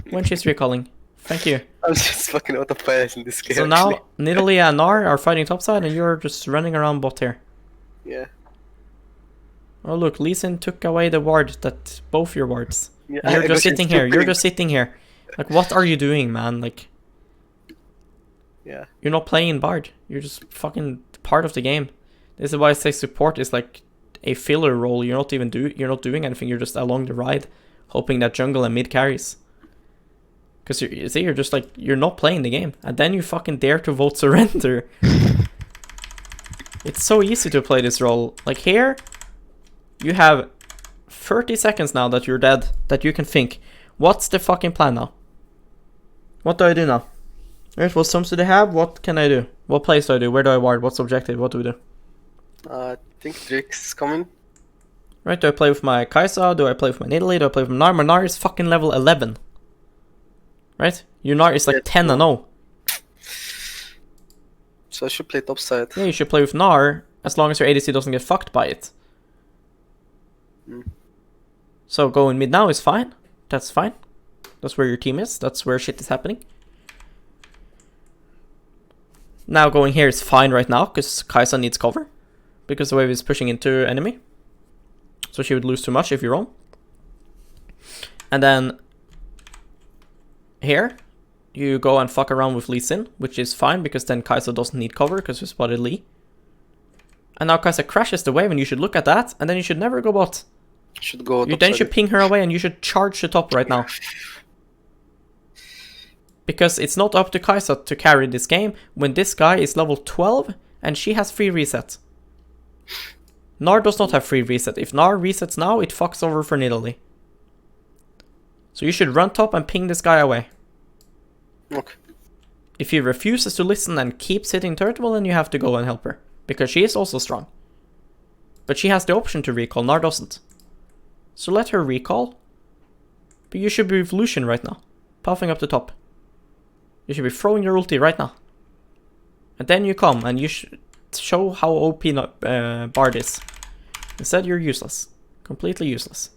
when she's recalling. Thank you. I'm just fucking autopilot in this game. So now Nidalee and Gnar are fighting topside and you're just running around bot here. Yeah. Oh look, Lee Sin took away the ward that both your wards. Yeah, And you're I just got sitting two here. You're pinks. just sitting here. Like, what are you doing, man? Like, Yeah. you're not playing Bard. You're just fucking part of the game. This is why I say support is like a filler role. You're not doing anything. You're just along the ride, hoping that jungle and mid carries. Because you see, you're just like, you're not playing the game, and then you fucking dare to vote surrender. It's so easy to play this role. Like here, you have 30 seconds now that you're dead, that you can think, what's the fucking plan now? What do I do now? Right, what sums do they have? What can I do? What plays do I do? Where do I ward? What's the objective? What do we do? I think Drake's coming. Right, do I play with my Kai'Sa? Do I play with my Nidalee? Do I play with Gnar? My Gnar is fucking level 11. Right? Your Gnar is like 10 and 0. So I should play topside. Yeah, you should play with Gnar as long as your ADC doesn't get fucked by it. Mm. So going mid now is fine. That's fine. That's where your team is. That's where shit is happening. Now going here is fine right now because Kai'Sa needs cover. Because the wave is pushing into enemy. So she would lose too much if you roam. And then here you go and fuck around with Lee Sin, which is fine because then Kai'Sa doesn't need cover because we spotted Lee. And now Kai'Sa crashes the wave and you should look at that and then you should never go bot. Should go You then should ping her away and you should charge the top right now. Because it's not up to Kai'Sa to carry this game when this guy is level 12 and she has free reset. Gnar does not have free reset. If Gnar resets now, it fucks over for Nidalee. So you should run top and ping this guy away. Okay. If he refuses to listen and keeps hitting turret, well then you have to go and help her. Because she is also strong. But she has the option to recall, Gnar doesn't. So let her recall. But you should be with Lucian right now. Puffing up the top. You should be throwing your ulti right now. And then you come and you should show how OP Bard is. Instead you're useless. Completely useless.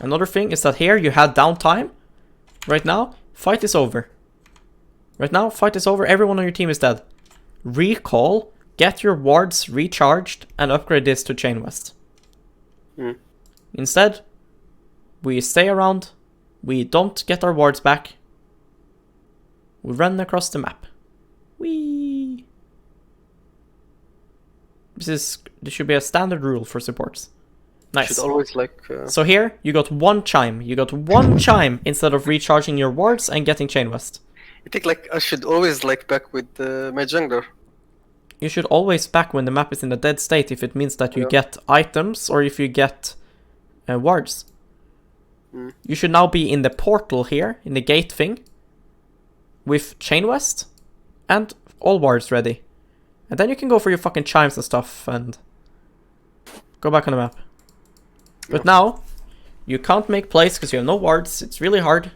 Another thing is that here you had downtime. Right now, fight is over. Right now, fight is over. Everyone on your team is dead. Recall, get your wards recharged, and upgrade this to Chain West. Mm. Instead, we stay around. We don't get our wards back. We run across the map. Whee! This should be a standard rule for supports. Nice. Should always like. So here, you got one chime. You got one chime instead of recharging your wards and getting Chain West. I think like I should always like back with my jungler. You should always back when the map is in a dead state if it means that you get items or if you get wards. Mm. You should now be in the portal here, in the gate thing, with Chain West and all wards ready. And then you can go for your fucking chimes and stuff and go back on the map. But now, you can't make plays because you have no wards, it's really hard.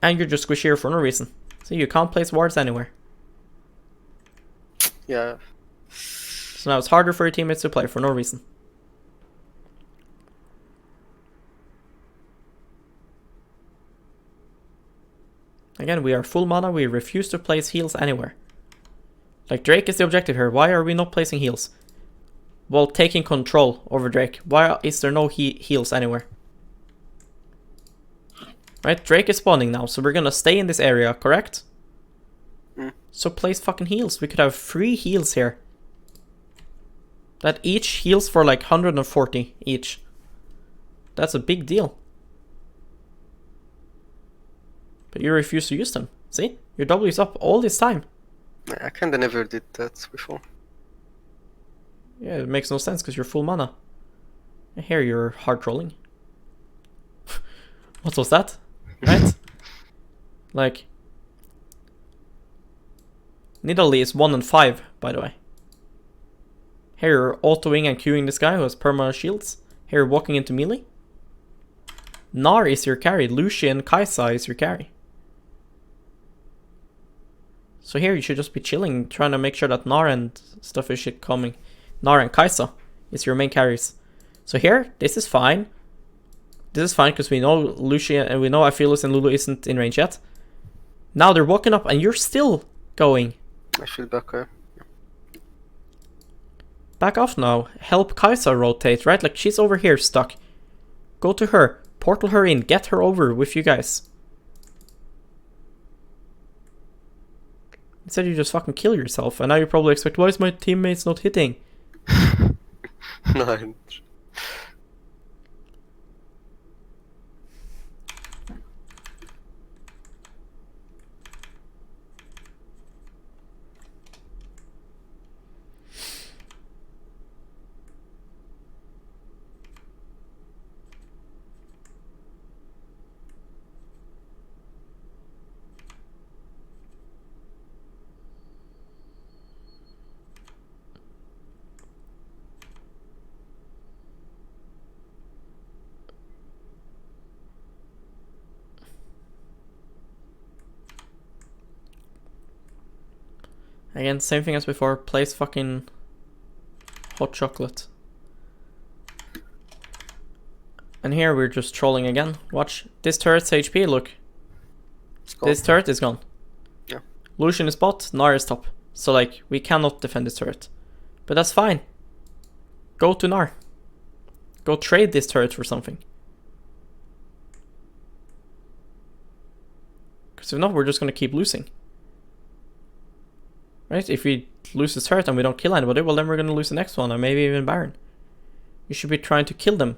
And you're just squishy here for no reason. So you can't place wards anywhere. Yeah. So now it's harder for your teammates to play for no reason. Again, we are full mana, we refuse to place heals anywhere. Like Drake is the objective here, why are we not placing heals? While taking control over Drake, why is there no heals anywhere? Right, Drake is spawning now, so we're gonna stay in this area, correct? Mm. So place fucking heals, we could have 3 heals here. That each heals for like 140 each. That's a big deal. But you refuse to use them. See? Your W is up all this time. I kinda never did that before. Yeah, it makes no sense because you're full mana. Here you're hard trolling. What was that? Right? Like, Nidalee is 1 and 5, by the way. Here you're autoing and queuing this guy who has perma shields. Here you're walking into melee. Gnar is your carry. Lucian Kai'Sa is your carry. So here you should just be chilling, trying to make sure that Gnar and stuff is shit coming. Gnar and Kai'Sa is your main carries. So here, this is fine. This is fine because we know Lucian and we know Aphelios and Lulu isn't in range yet. Now they're walking up and you're still going. I feel back there. Back off now. Help Kai'Sa rotate, right? Like she's over here stuck. Go to her. Portal her in. Get her over with you guys. Instead you just fucking kill yourself. And now you probably expect, why is my teammates not hitting? No. Again, same thing as before. Place fucking hot chocolate. And here we're just trolling again. Watch. This turret's HP, look. This turret is gone. Yeah. Lucian is bot, Gnar is top. So like, we cannot defend this turret. But that's fine. Go to Gnar. Go trade this turret for something. Because if not, we're just going to keep losing. Right? If we lose this turret and we don't kill anybody, well then we're going to lose the next one, or maybe even Baron. You should be trying to kill them.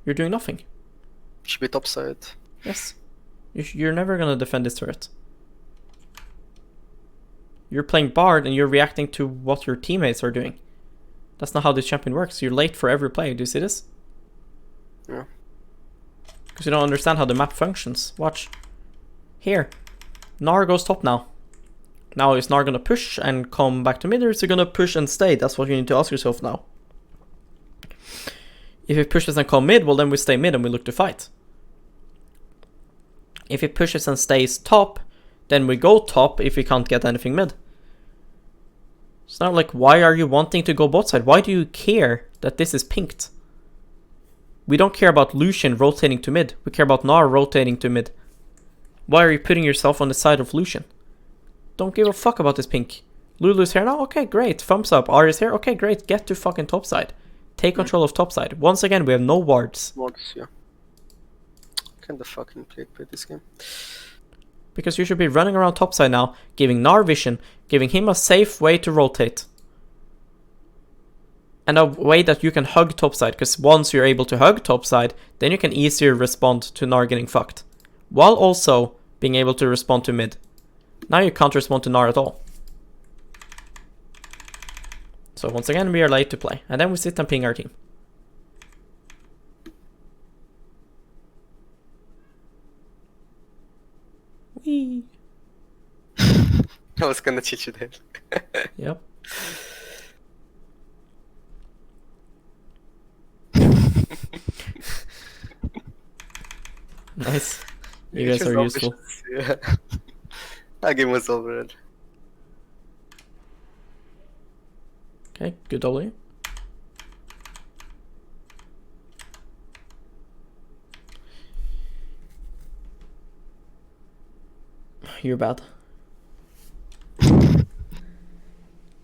You're doing nothing. Should be topside. Yes. You're never going to defend this turret. You're playing Bard and you're reacting to what your teammates are doing. That's not how this champion works. You're late for every play. Do you see this? Yeah. Because you don't understand how the map functions. Watch. Here. Gnar goes top now. Now is Gnar going to push and come back to mid, or is he going to push and stay? That's what you need to ask yourself now. If he pushes and come mid, well then we stay mid and we look to fight. If he pushes and stays top, then we go top if we can't get anything mid. It's not like, why are you wanting to go bot side? Why do you care that this is pinked? We don't care about Lucian rotating to mid. We care about Gnar rotating to mid. Why are you putting yourself on the side of Lucian? Don't give a fuck about this pink. Lulu's here now? Okay, great. Thumbs up. Ahri's here? Okay, great. Get to fucking topside. Take control of topside. Once again, we have no wards. Wards, yeah. Kinda fucking play this game. Because you should be running around topside now, giving Gnar vision, giving him a safe way to rotate. And a way that you can hug topside, because once you're able to hug topside, then you can easier respond to Gnar getting fucked. While also being able to respond to mid. Now you can't respond to Gnar at all. So once again, we are late to play. And then we sit and ping our team. Whee! I was gonna cheat you there. Yep. Nice. You guys are useful. Yeah. That game was over. Okay, good W. You're bad.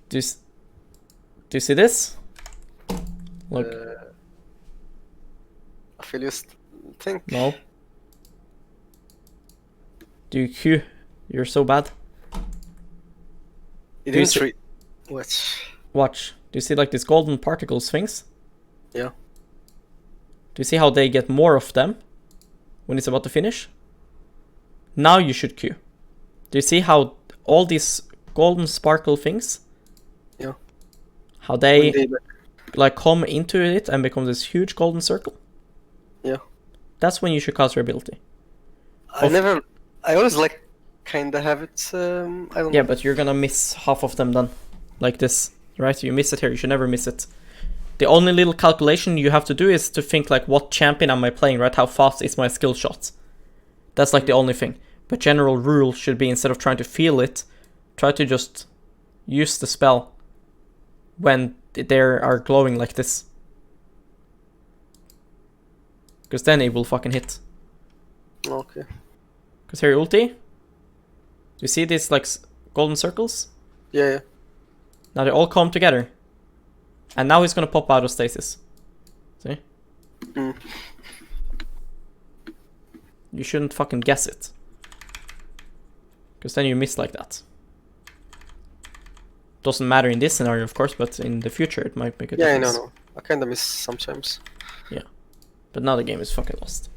Do you see this? Look. Aphelios think. No. Do you Q? You're so bad. It Do you didn't see- treat. What? Watch. Do you see like these golden particle swings? Yeah. Do you see how they get more of them when it's about to finish? Now you should Q. Do you see how all these golden sparkle things? Yeah. How they... When they like come into it and become this huge golden circle, Yeah. that's when you should cast your ability. I always like kinda have it. I don't Yeah, know. but you're gonna miss half of them then, like this, right? You miss it here. You should never miss it. The only little calculation you have to do is to think like, what champion am I playing, right? How fast is my skill shot? That's like the only thing. But general rule should be, instead of trying to feel it, try to just use the spell when they are glowing like this. Because then it will fucking hit. Okay. Because here, ulti. You see these like golden circles? Yeah, yeah. Now they all come together. And now he's gonna pop out of stasis. See? Mm. You shouldn't fucking guess it. Because then you miss like that. Doesn't matter in this scenario, of course, but in the future it might make a Yeah, difference. no. I kinda miss sometimes. But now the game is fucking lost.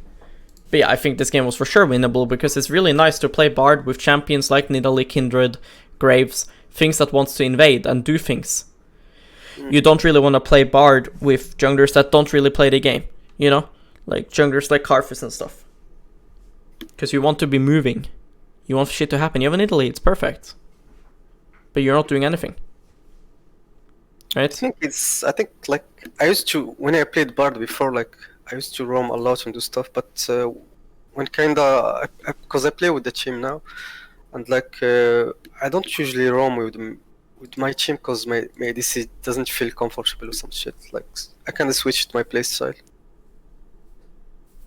But yeah, I think this game was for sure winnable, because it's really nice to play Bard with champions like Nidalee, Kindred, Graves, things that wants to invade and do things. You don't really want to play Bard with junglers that don't really play the game, you know? Like junglers like Karthus and stuff. Because you want to be moving. You want shit to happen. You have an Nidalee, it's perfect. But you're not doing anything. Right? I think like I used to, when I played Bard before, like I used to roam a lot and do stuff, but when kinda, because I play with the team now, and like I don't usually roam with my team because my ADC doesn't feel comfortable with some shit. Like I kinda switched my playstyle.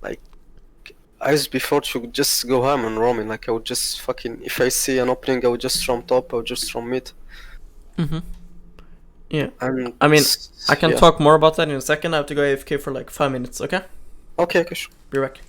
Like I used before to just go ham and roaming. Like I would just fucking, if I see an opening, I would just roam top, I would just roam mid. Mm-hmm. Yeah. And I mean, I can yeah. talk more about that in a second. I have to go AFK for like 5 minutes, okay? Okay, sure. Be back.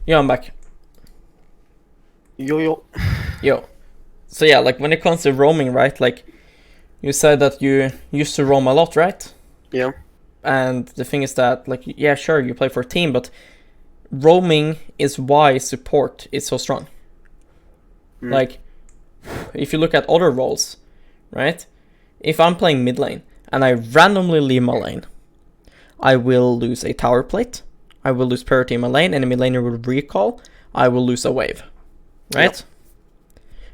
Yeah, I'm back. Yo. Yo. So yeah, like when it comes to roaming, right? Like you said that you used to roam a lot, right? Yeah. And the thing is that, like, yeah, sure, you play for a team, but roaming is why support is so strong. Like, if you look at other roles, right? If I'm playing mid lane and I randomly leave my lane, I will lose a tower plate. I will lose priority in my lane. Enemy laner will recall. I will lose a wave, right? Yep.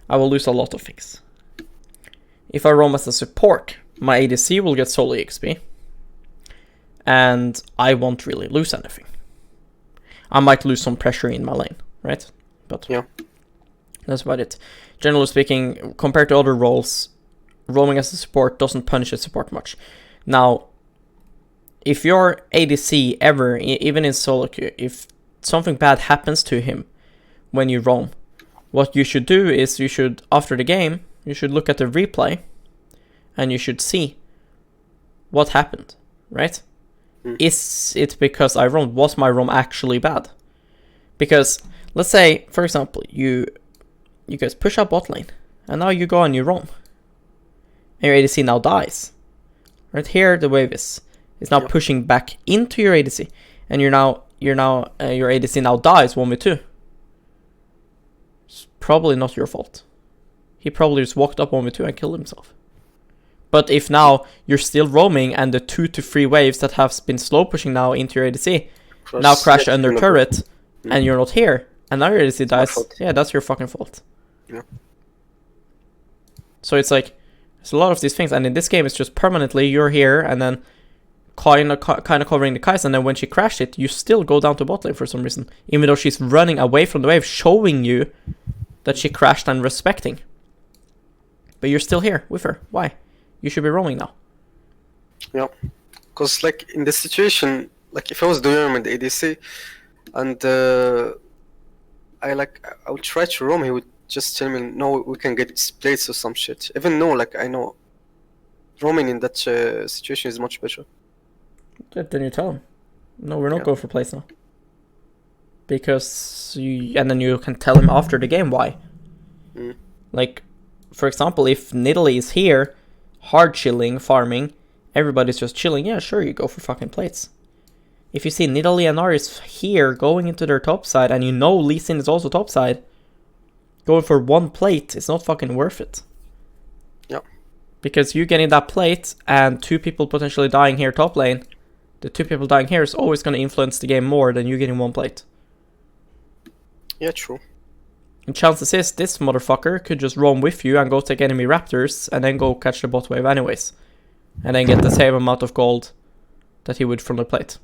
I will lose a lot of things. If I roam as a support, my ADC will get solo XP. And I won't really lose anything. I might lose some pressure in my lane, right? But yeah, that's about it. Generally speaking, compared to other roles, roaming as a support doesn't punish a support much. Now, if your ADC ever, even in solo queue, if something bad happens to him when you roam, what you should do is you should, after the game, you should look at the replay and you should see what happened, right? Is it because I roamed? Was my roam actually bad? Because, let's say, for example, you guys push up bot lane, and now you go and you roam. And your ADC now dies. Right here, the wave is now pushing back into your ADC. And your ADC now dies 1v2. It's probably not your fault. He probably just walked up 1v2 and killed himself. But if now you're still roaming and the 2 to 3 waves that have been slow pushing now into your ADC now crash under turret and you're not here and now your ADC dies, yeah, that's your fucking fault. Yeah. So it's like, there's a lot of these things, and in this game it's just permanently you're here and then kind of covering the Kai'Sa, and then when she crashed it, you still go down to bot lane for some reason, even though she's running away from the wave, showing you that she crashed and respecting. But you're still here with her. Why? You should be roaming now. Yeah, because like in this situation, like if I was doing with the ADC and I would try to roam, he would just tell me, no, we can get plates or some shit. Even though like I know roaming in that situation is much better. Then you tell him, no, we're not going for plates now. Because and then you can tell him after the game why. Like, for example, if Nidalee is here, hard chilling, farming, everybody's just chilling, yeah, sure, you go for fucking plates. If you see Nidalee and Ahri here going into their top side, and you know Lee Sin is also top side, going for one plate is not fucking worth it. Yeah. Because you getting that plate and 2 people potentially dying here top lane, the 2 people dying here is always going to influence the game more than you getting 1 plate. Yeah, true. And chances is this motherfucker could just roam with you and go take enemy raptors and then go catch the bot wave anyways. And then get the same amount of gold that he would from the plate.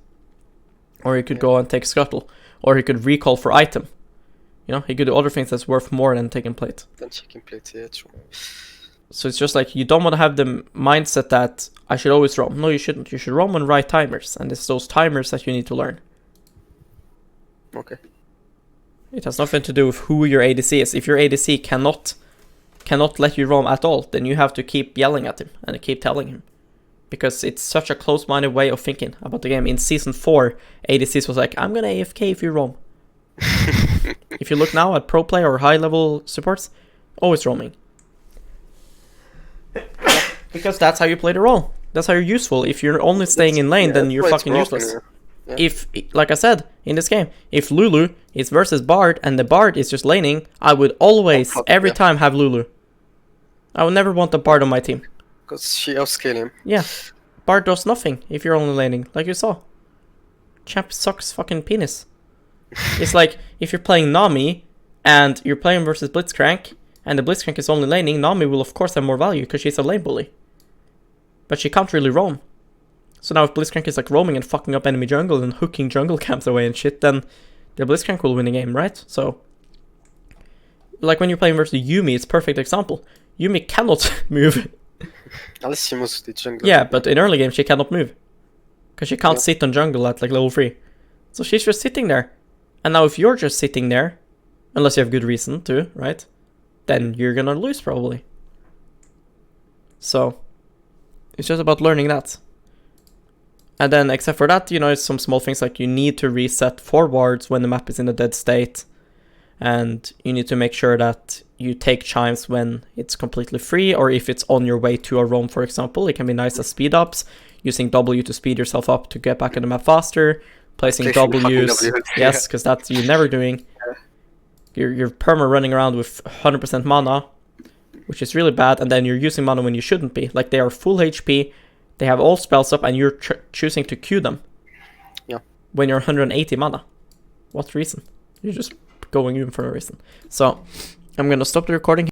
Or he could go and take scuttle. Or he could recall for item. You know, he could do other things that's worth more than taking plate. Than taking plate, yeah, true. So it's just like, you don't want to have the mindset that I should always roam. No, you shouldn't. You should roam on right timers. And it's those timers that you need to learn. Okay. It has nothing to do with who your ADC is. If your ADC cannot let you roam at all, then you have to keep yelling at him and keep telling him. Because it's such a close-minded way of thinking about the game. In Season 4, ADCs was like, I'm gonna AFK if you roam. If you look now at pro play or high-level supports, always roaming. Because that's how you play the role. That's how you're useful. If you're only staying in lane, then you're fucking useless. Yeah. If, like I said, in this game, if Lulu is versus Bard and the Bard is just laning, I would always, every time, have Lulu. I would never want the Bard on my team. Because she outscale him. Yeah. Bard does nothing if you're only laning, like you saw. Champ sucks fucking penis. It's like, if you're playing Nami, and you're playing versus Blitzcrank, and the Blitzcrank is only laning, Nami will of course have more value, because she's a lane bully. But she can't really roam. So now if Blitzcrank is like roaming and fucking up enemy jungle and hooking jungle camps away and shit, then the Blitzcrank will win the game, right? So, like when you're playing versus Yuumi, it's a perfect example. Yuumi cannot move. Unless she moves to the jungle. Yeah, but in early game she cannot move. Because she can't sit on jungle at like level 3. So she's just sitting there. And now if you're just sitting there, unless you have good reason to, right? Then you're gonna lose probably. So, it's just about learning that. And then, except for that, it's some small things like you need to reset forwards when the map is in a dead state. And you need to make sure that you take chimes when it's completely free, or if it's on your way to a roam, for example. It can be nice as speed ups, using W to speed yourself up to get back in the map faster, placing Ws. Yes, because that's you're never doing. You're perma running around with 100% mana, which is really bad, and then you're using mana when you shouldn't be. Like, they are full HP, they have all spells up, and you're choosing to Q them. Yeah. When you're 180 mana. What reason? You're just going in for a reason. So, I'm gonna stop the recording